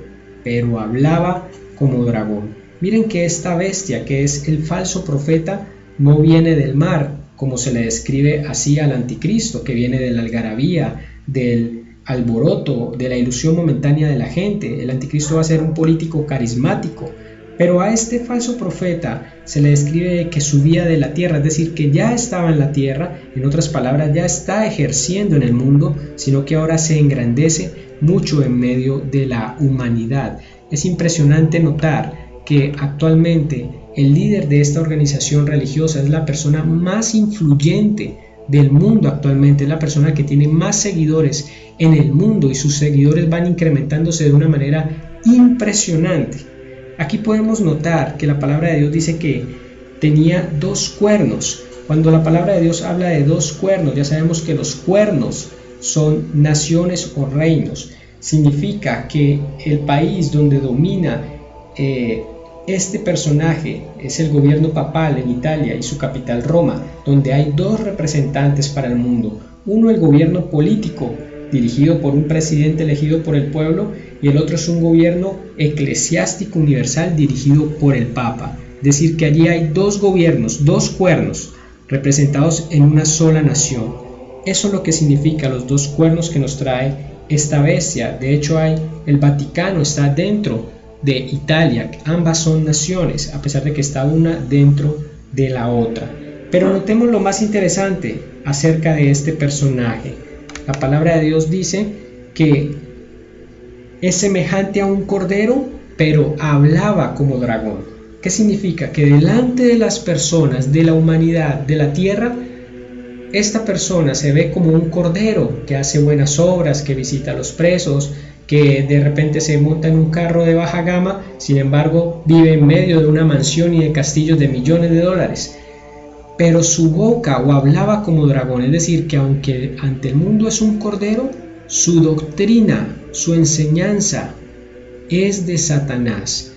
pero hablaba como dragón. Miren que esta bestia, que es el falso profeta, no viene del mar, como se le describe así al anticristo, que viene de la algarabía, del alboroto, de la ilusión momentánea de la gente. El anticristo va a ser un político carismático, pero a este falso profeta se le describe que subía de la tierra, es decir, que ya estaba en la tierra, en otras palabras, ya está ejerciendo en el mundo, sino que ahora se engrandece mucho en medio de la humanidad. Es impresionante notar que actualmente el líder de esta organización religiosa es la persona más influyente del mundo actualmente, es la persona que tiene más seguidores en el mundo y sus seguidores van incrementándose de una manera impresionante. Aquí podemos notar que la palabra de Dios dice que tenía 2 cuernos. Cuando la palabra de Dios habla de 2 cuernos, ya sabemos que los cuernos son naciones o reinos. Significa que el país donde domina este personaje es el gobierno papal en Italia y su capital Roma, donde hay 2 representantes para el mundo. Uno, el gobierno político, dirigido por un presidente elegido por el pueblo, y el otro es un gobierno eclesiástico universal dirigido por el Papa. Es decir, que allí hay 2 gobiernos, 2 cuernos, representados en una sola nación. Eso es lo que significa los 2 cuernos que nos trae esta bestia. De hecho, el Vaticano está dentro de Italia, ambas son naciones, a pesar de que está una dentro de la otra. Pero notemos lo más interesante acerca de este personaje. La palabra de Dios dice que es semejante a un cordero, pero hablaba como dragón. ¿Qué significa? Que delante de las personas, de la humanidad, de la tierra, esta persona se ve como un cordero que hace buenas obras, que visita a los presos, que de repente se monta en un carro de baja gama, sin embargo vive en medio de una mansión y de castillos de millones de dólares. Pero su boca o hablaba como dragón, es decir, que aunque ante el mundo es un cordero, su doctrina, su enseñanza es de Satanás.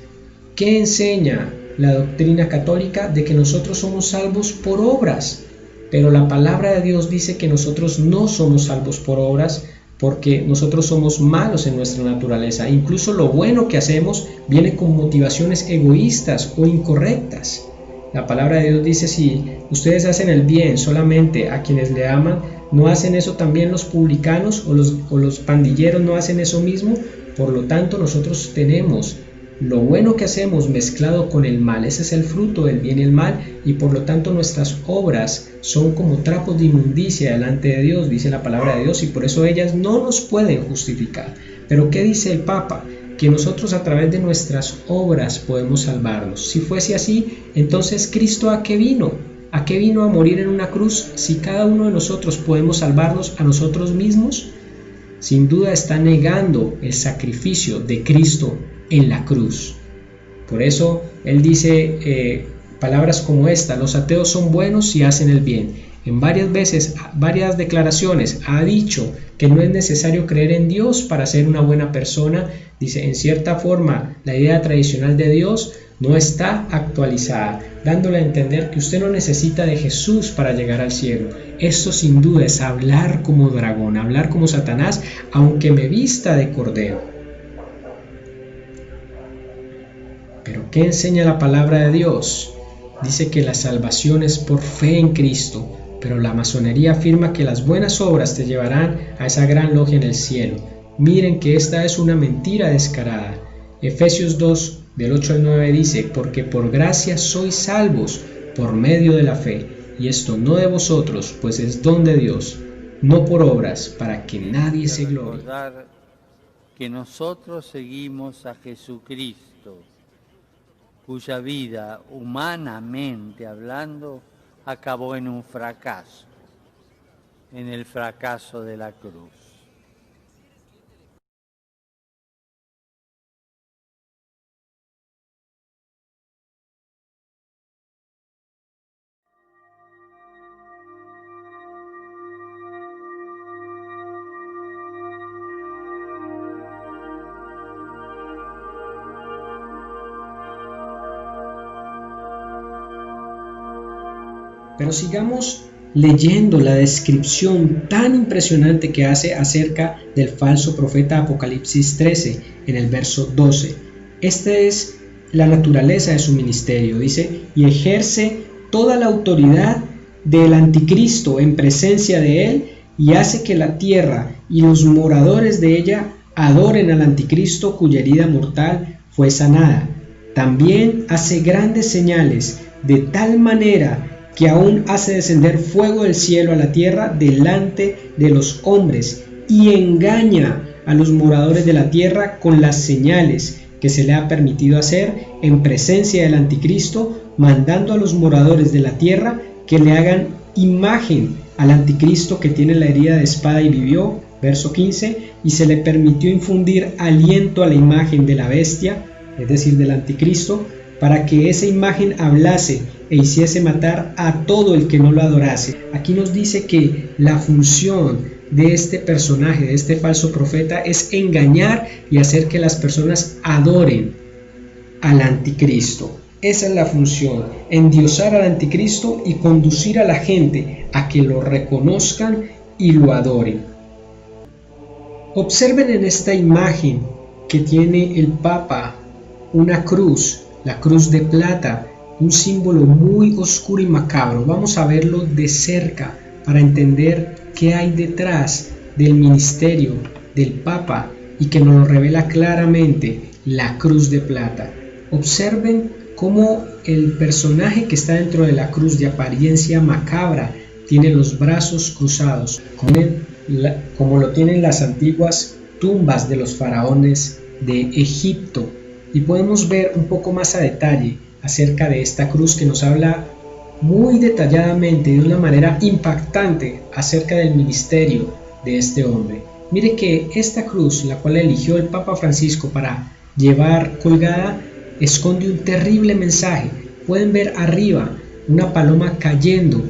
¿Qué enseña la doctrina católica? De que nosotros somos salvos por obras, pero la palabra de Dios dice que nosotros no somos salvos por obras, porque nosotros somos malos en nuestra naturaleza. Incluso lo bueno que hacemos viene con motivaciones egoístas o incorrectas. La palabra de Dios dice: si ustedes hacen el bien solamente a quienes le aman, ¿no hacen eso también los publicanos o los pandilleros no hacen eso mismo? Por lo tanto, nosotros tenemos lo bueno que hacemos mezclado con el mal. Ese es el fruto del bien y el mal, y por lo tanto nuestras obras son como trapos de inmundicia delante de Dios, dice la palabra de Dios, y por eso ellas no nos pueden justificar. Pero ¿qué dice el Papa? Que nosotros a través de nuestras obras podemos salvarnos. Si fuese así, entonces ¿Cristo a qué vino? ¿A qué vino a morir en una cruz si cada uno de nosotros podemos salvarnos a nosotros mismos? Sin duda está negando el sacrificio de Cristo en la cruz. Por eso él dice palabras como esta: los ateos son buenos si hacen el bien. En varias declaraciones ha dicho que no es necesario creer en Dios para ser una buena persona. Dice, en cierta forma, la idea tradicional de Dios no está actualizada, dándole a entender que usted no necesita de Jesús para llegar al cielo. Esto sin duda es hablar como dragón, hablar como Satanás, aunque me vista de cordero. Pero ¿qué enseña la palabra de Dios? Dice que la salvación es por fe en Cristo, pero la masonería afirma que las buenas obras te llevarán a esa gran logia en el cielo. Miren que esta es una mentira descarada. Efesios 2, del 8 al 9 dice: porque por gracia sois salvos por medio de la fe, y esto no de vosotros, pues es don de Dios, no por obras, para que nadie se glorie. Recordar que nosotros seguimos a Jesucristo, cuya vida, humanamente hablando, acabó en un fracaso, en el fracaso de la cruz. Pero sigamos leyendo la descripción tan impresionante que hace acerca del falso profeta. Apocalipsis 13, en el verso 12. Este es la naturaleza de su ministerio. Dice, y ejerce toda la autoridad del anticristo en presencia de él, y hace que la tierra y los moradores de ella adoren al anticristo cuya herida mortal fue sanada. También hace grandes señales, de tal manera que aún hace descender fuego del cielo a la tierra delante de los hombres, y engaña a los moradores de la tierra con las señales que se le ha permitido hacer en presencia del anticristo, mandando a los moradores de la tierra que le hagan imagen al anticristo que tiene la herida de espada y vivió, verso 15, y se le permitió infundir aliento a la imagen de la bestia, es decir, del anticristo, para que esa imagen hablase e hiciese matar a todo el que no lo adorase. Aquí nos dice que la función de este personaje, de este falso profeta, es engañar y hacer que las personas adoren al anticristo. Esa es la función, endiosar al anticristo y conducir a la gente a que lo reconozcan y lo adoren. Observen en esta imagen que tiene el Papa una cruz, la cruz de plata, un símbolo muy oscuro y macabro. Vamos a verlo de cerca para entender qué hay detrás del ministerio del Papa y que nos lo revela claramente la cruz de plata. Observen cómo el personaje que está dentro de la cruz, de apariencia macabra, tiene los brazos cruzados, como lo tienen las antiguas tumbas de los faraones de Egipto. Y podemos ver un poco más a detalle acerca de esta cruz, que nos habla muy detalladamente, de una manera impactante, acerca del ministerio de este hombre. Mire que esta cruz, la cual eligió el Papa Francisco para llevar colgada, esconde un terrible mensaje. Pueden ver arriba una paloma cayendo.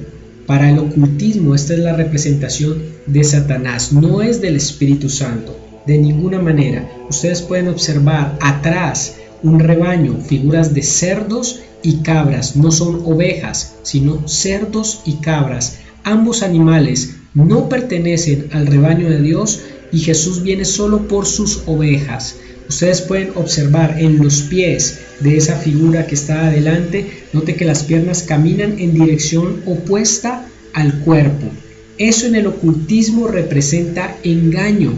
Para el ocultismo esta es la representación de Satanás, no es del Espíritu Santo, de ninguna manera. Ustedes pueden observar atrás un rebaño, figuras de cerdos y cabras, no son ovejas, sino cerdos y cabras. Ambos animales no pertenecen al rebaño de Dios y Jesús viene solo por sus ovejas. Ustedes pueden observar en los pies de esa figura que está adelante, note que las piernas caminan en dirección opuesta al cuerpo. Eso en el ocultismo representa engaño.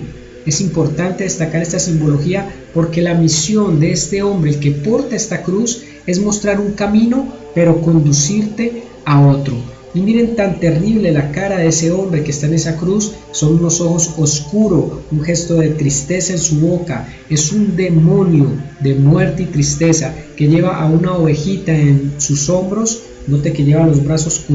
Es importante destacar esta simbología porque la misión de este hombre, el que porta esta cruz, es mostrar un camino, pero conducirte a otro. Y miren tan terrible la cara de ese hombre que está en esa cruz, son unos ojos oscuros, un gesto de tristeza en su boca, es un demonio de muerte y tristeza que lleva a una ovejita en sus hombros, note que lleva los brazos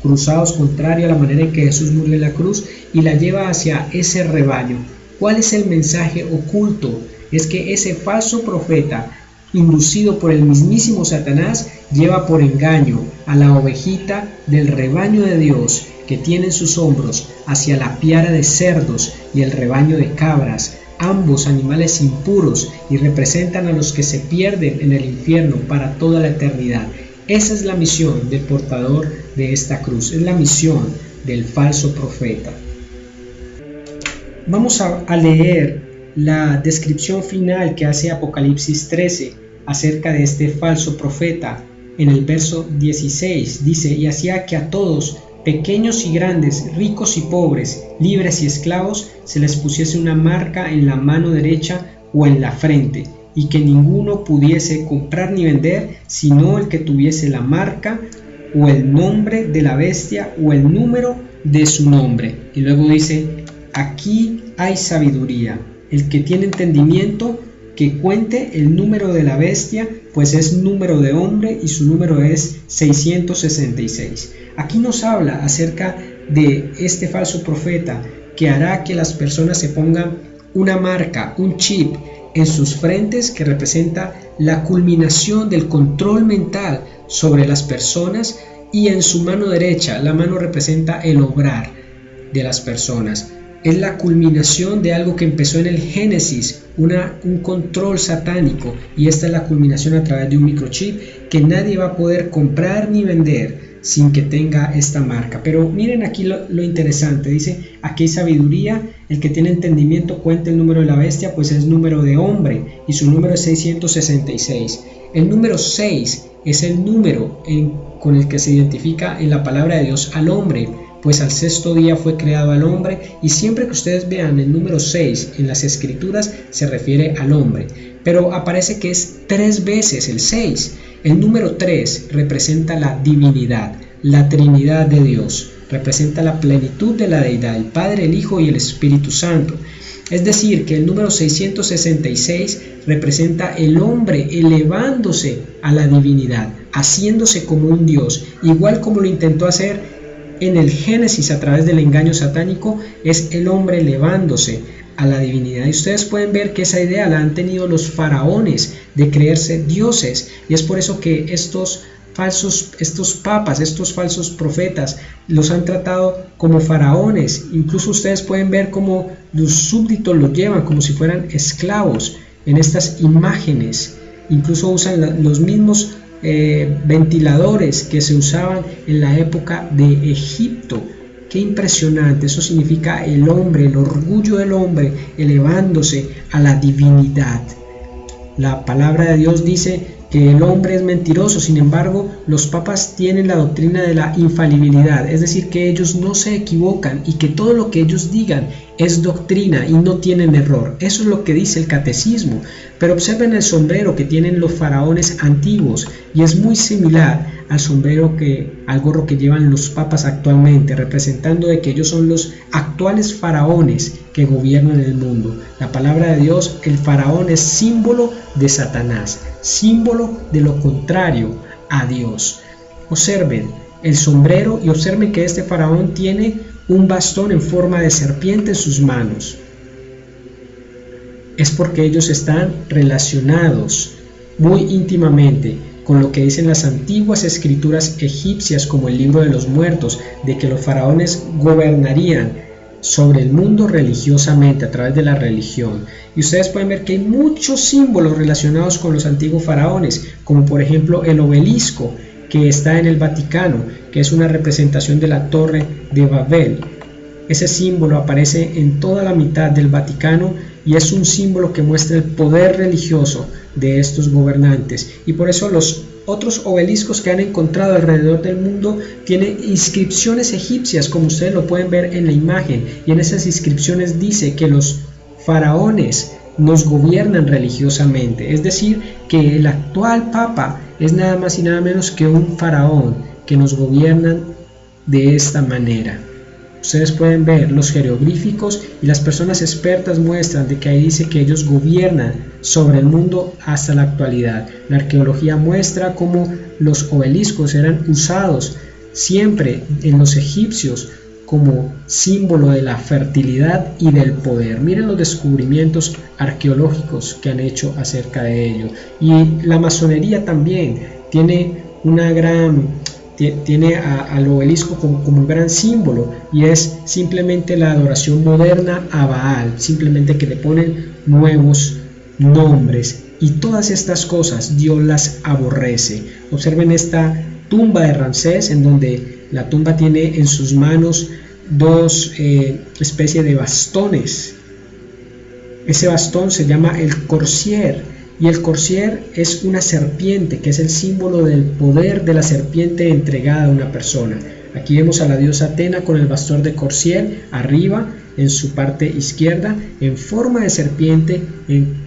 cruzados contrario a la manera en que Jesús murió en la cruz y la lleva hacia ese rebaño. ¿Cuál es el mensaje oculto? Es que ese falso profeta, inducido por el mismísimo Satanás, lleva por engaño a la ovejita del rebaño de Dios que tiene en sus hombros hacia la piara de cerdos y el rebaño de cabras, ambos animales impuros, y representan a los que se pierden en el infierno para toda la eternidad. Esa es la misión del portador de esta cruz, es la misión del falso profeta. Vamos a leer la descripción final que hace Apocalipsis 13 acerca de este falso profeta. En el verso 16 dice: y hacía que a todos, pequeños y grandes, ricos y pobres, libres y esclavos, se les pusiese una marca en la mano derecha o en la frente, y que ninguno pudiese comprar ni vender, sino el que tuviese la marca o el nombre de la bestia o el número de su nombre. Y luego dice: aquí hay sabiduría. El que tiene entendimiento, que cuente el número de la bestia, pues es número de hombre y su número es 666. Aquí nos habla acerca de este falso profeta que hará que las personas se pongan una marca, un chip en sus frentes que representa la culminación del control mental sobre las personas, y en su mano derecha, la mano representa el obrar de las personas. Es la culminación de algo que empezó en el Génesis, un control satánico, y esta es la culminación a través de un microchip que nadie va a poder comprar ni vender sin que tenga esta marca. Pero miren aquí lo interesante, dice: aquí hay sabiduría, el que tiene entendimiento cuenta el número de la bestia, pues es número de hombre y su número es 666. El número 6 es el número con el que se identifica en la palabra de Dios al hombre, pues al sexto día fue creado al hombre, y siempre que ustedes vean el número 6 en las escrituras se refiere al hombre, pero aparece que es 3 veces el 6. El número 3 representa la divinidad, la Trinidad de Dios, representa la plenitud de la deidad, el Padre, el Hijo y el Espíritu Santo. Es decir, que el número 666 representa el hombre elevándose a la divinidad, haciéndose como un Dios, igual como lo intentó hacer en el Génesis a través del engaño satánico. Es el hombre elevándose a la divinidad. Y ustedes pueden ver que esa idea la han tenido los faraones de creerse dioses, y es por eso que estos papas, estos falsos profetas, los han tratado como faraones. Incluso ustedes pueden ver cómo los súbditos los llevan como si fueran esclavos en estas imágenes. Incluso usan los mismos ventiladores que se usaban en la época de Egipto. Qué impresionante. Eso significa el hombre, el orgullo del hombre elevándose a la divinidad. La palabra de Dios dice que el hombre es mentiroso. Sin embargo, los papas tienen la doctrina de la infalibilidad, es decir, que ellos no se equivocan y que todo lo que ellos digan es doctrina y no tienen error. Eso es lo que dice el catecismo. Pero observen el sombrero que tienen los faraones antiguos, y es muy similar al gorro que llevan los papas actualmente, representando de que ellos son los actuales faraones que gobiernan el mundo. La palabra de Dios, el faraón es símbolo de Satanás, símbolo de lo contrario a Dios. Observen el sombrero y observen que este faraón tiene un bastón en forma de serpiente en sus manos. Es porque ellos están relacionados muy íntimamente con lo que dicen las antiguas escrituras egipcias, como el libro de los muertos, de que los faraones gobernarían sobre el mundo religiosamente a través de la religión. Y ustedes pueden ver que hay muchos símbolos relacionados con los antiguos faraones, como por ejemplo el obelisco que está en el Vaticano, que es una representación de la Torre de Babel. Ese símbolo aparece en toda la mitad del Vaticano y es un símbolo que muestra el poder religioso de estos gobernantes. Y por eso los otros obeliscos que han encontrado alrededor del mundo tienen inscripciones egipcias, como ustedes lo pueden ver en la imagen, y en esas inscripciones dice que los faraones nos gobiernan religiosamente, es decir, que el actual papa es nada más y nada menos que un faraón que nos gobiernan de esta manera. Ustedes pueden ver los jeroglíficos y las personas expertas muestran de que ahí dice que ellos gobiernan sobre el mundo hasta la actualidad. La arqueología muestra cómo los obeliscos eran usados siempre en los egipcios como símbolo de la fertilidad y del poder. Miren los descubrimientos arqueológicos que han hecho acerca de ello. Y la masonería también tiene al obelisco como un gran símbolo, y es simplemente la adoración moderna a Baal, simplemente que le ponen nuevos nombres, y todas estas cosas Dios las aborrece. Observen esta tumba de Ramsés, en donde la tumba tiene en sus manos dos especies de bastones. Ese bastón se llama el corsier, y el corsier es una serpiente, que es el símbolo del poder de la serpiente entregada a una persona. Aquí vemos a la diosa Atena con el bastón de corsier arriba en su parte izquierda en forma de serpiente.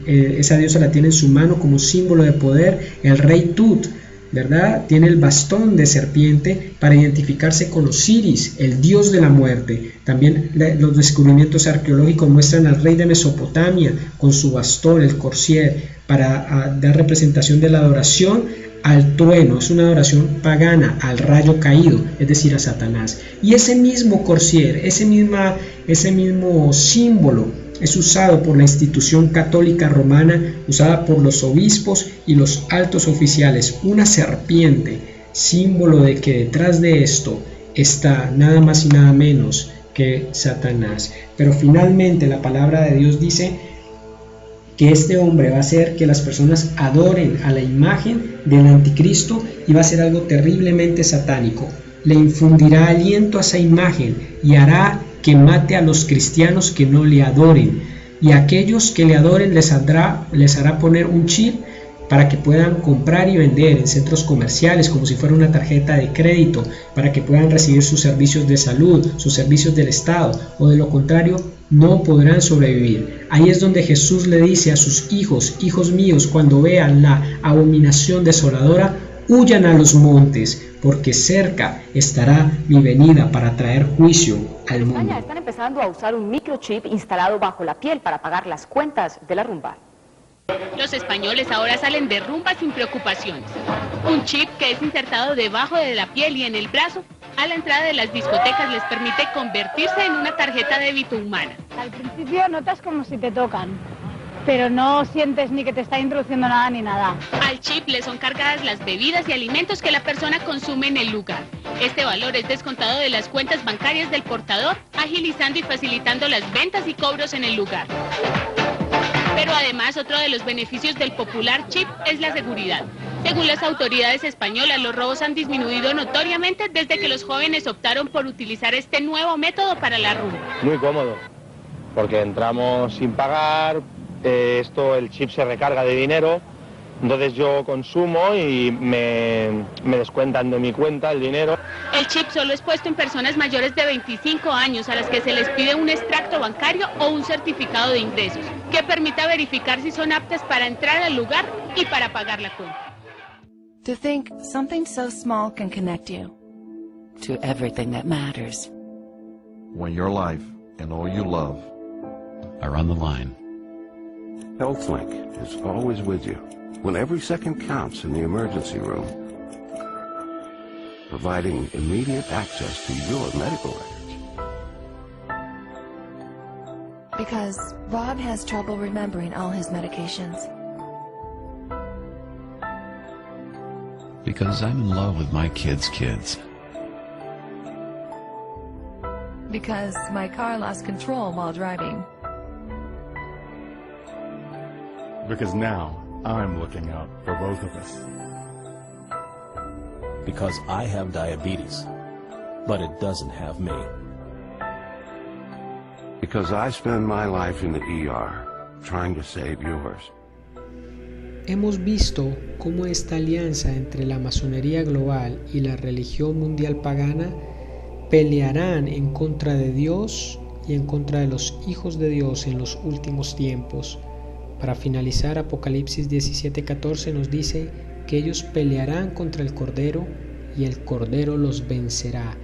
Esa diosa la tiene en su mano como símbolo de poder. El rey Tut, ¿verdad?, tiene el bastón de serpiente para identificarse con Osiris, el dios de la muerte. También los descubrimientos arqueológicos muestran al rey de Mesopotamia con su bastón, el corsier, para dar representación de la adoración al trueno. Es una adoración pagana al rayo caído, es decir, a Satanás. Y ese mismo corsier, ese mismo símbolo es usado por la institución católica romana, usada por los obispos y los altos oficiales. Una serpiente, símbolo de que detrás de esto está nada más y nada menos que Satanás. Pero finalmente la palabra de Dios dice que este hombre va a hacer que las personas adoren a la imagen del anticristo, y va a ser algo terriblemente satánico. Le infundirá aliento a esa imagen y hará que mate a los cristianos que no le adoren, y a aquellos que le adoren les hará poner un chip para que puedan comprar y vender en centros comerciales como si fuera una tarjeta de crédito, para que puedan recibir sus servicios de salud, sus servicios del Estado, o de lo contrario no podrán sobrevivir. Ahí es donde Jesús le dice a sus hijos: hijos míos, cuando vean la abominación desoladora, huyan a los montes, porque cerca estará mi venida para traer juicio al mundo. En España están empezando a usar un microchip instalado bajo la piel para pagar las cuentas de la rumba. Los españoles ahora salen de rumba sin preocupaciones. Un chip que es insertado debajo de la piel y en el brazo, a la entrada de las discotecas les permite convertirse en una tarjeta de débito humana. Al principio notas como si te tocan, pero no sientes ni que te está introduciendo nada ni nada. Al chip le son cargadas las bebidas y alimentos que la persona consume en el lugar. Este valor es descontado de las cuentas bancarias del portador, agilizando y facilitando las ventas y cobros en el lugar. Pero además, otro de los beneficios del popular chip es la seguridad. Según las autoridades españolas, los robos han disminuido notoriamente desde que los jóvenes optaron por utilizar este nuevo método para la rumba. Muy cómodo, porque entramos sin pagar, el chip se recarga de dinero, entonces yo consumo y me descuentan de mi cuenta el dinero. El chip solo es puesto en personas mayores de 25 años a las que se les pide un extracto bancario o un certificado de ingresos que permita verificar si son aptas para entrar al lugar y para pagar la cuenta. To think something so small can connect you to everything that matters. When your life and all you love are on the line. HealthLink is always with you when every second counts in the emergency room, providing immediate access to your medical records. Because Bob has trouble remembering all his medications. Because I'm in love with my kids' kids. Because my car lost control while driving. Because now I'm looking out for both of us. Because I have diabetes, but it doesn't have me. Because I spend my life in the ER trying to save yours. Hemos visto cómo esta alianza entre la masonería global y la religión mundial pagana pelearán en contra de Dios y en contra de los hijos de Dios en los últimos tiempos. Para finalizar, Apocalipsis 17:14 nos dice que ellos pelearán contra el Cordero y el Cordero los vencerá,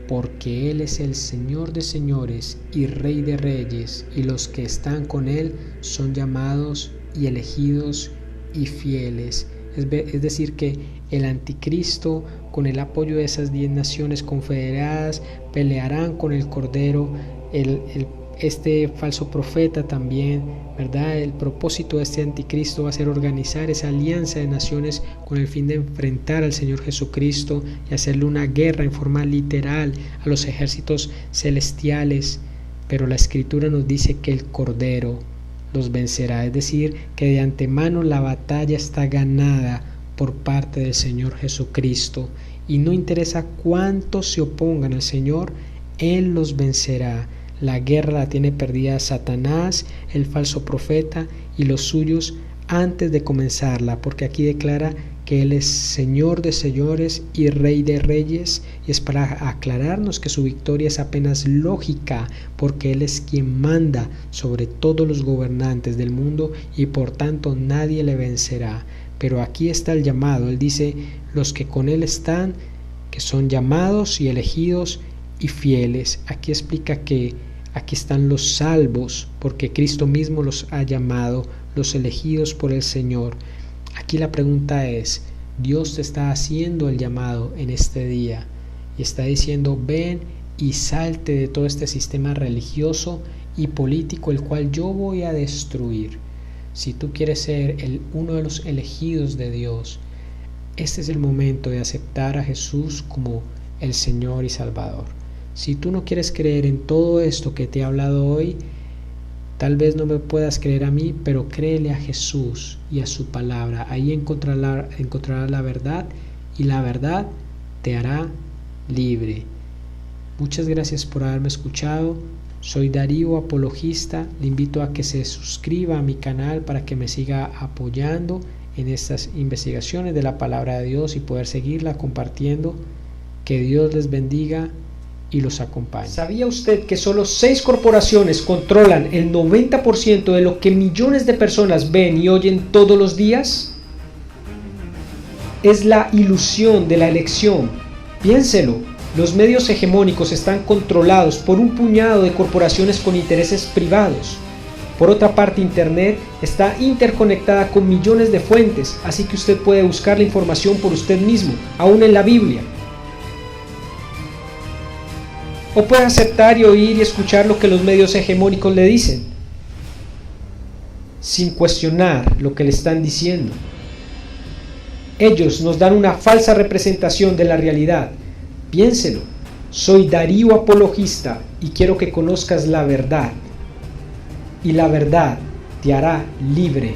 porque Él es el Señor de señores y Rey de reyes, y los que están con Él son llamados y elegidos y fieles. Es decir, que el anticristo, con el apoyo de esas 10 naciones confederadas, pelearán con el Cordero. Este falso profeta también, ¿verdad? El propósito de este anticristo va a ser organizar esa alianza de naciones con el fin de enfrentar al Señor Jesucristo y hacerle una guerra en forma literal a los ejércitos celestiales. Pero la Escritura nos dice que el Cordero los vencerá, es decir, que de antemano la batalla está ganada por parte del Señor Jesucristo, y no interesa cuántos se opongan al Señor, Él los vencerá. La guerra la tiene perdida Satanás, el falso profeta y los suyos antes de comenzarla, porque aquí declara que Él es Señor de señores y Rey de reyes, y es para aclararnos que su victoria es apenas lógica, porque Él es quien manda sobre todos los gobernantes del mundo y por tanto nadie le vencerá. Pero aquí está el llamado. Él dice: los que con Él están, que son llamados y elegidos y fieles. Aquí explica que aquí están los salvos, porque Cristo mismo los ha llamado, los elegidos por el Señor. Aquí la pregunta es: Dios te está haciendo el llamado en este día y está diciendo: ven y salte de todo este sistema religioso y político el cual yo voy a destruir. Si tú quieres ser uno de los elegidos de Dios, este es el momento de aceptar a Jesús como el Señor y Salvador. Si tú no quieres creer en todo esto que te he hablado hoy, tal vez no me puedas creer a mí, pero créele a Jesús y a su palabra. Ahí encontrarás la verdad, y la verdad te hará libre. Muchas gracias por haberme escuchado. Soy Darío Apologista. Le invito a que se suscriba a mi canal para que me siga apoyando en estas investigaciones de la palabra de Dios y poder seguirla compartiendo. Que Dios les bendiga y los acompañe. ¿Sabía usted que solo 6 corporaciones controlan el 90% de lo que millones de personas ven y oyen todos los días? Es la ilusión de la elección. Piénselo, los medios hegemónicos están controlados por un puñado de corporaciones con intereses privados. Por otra parte, Internet está interconectada con millones de fuentes, así que usted puede buscar la información por usted mismo, aún en la Biblia. O puede aceptar y oír y escuchar lo que los medios hegemónicos le dicen, sin cuestionar lo que le están diciendo. Ellos nos dan una falsa representación de la realidad. Piénselo, soy Darío Apologista y quiero que conozcas la verdad. Y la verdad te hará libre.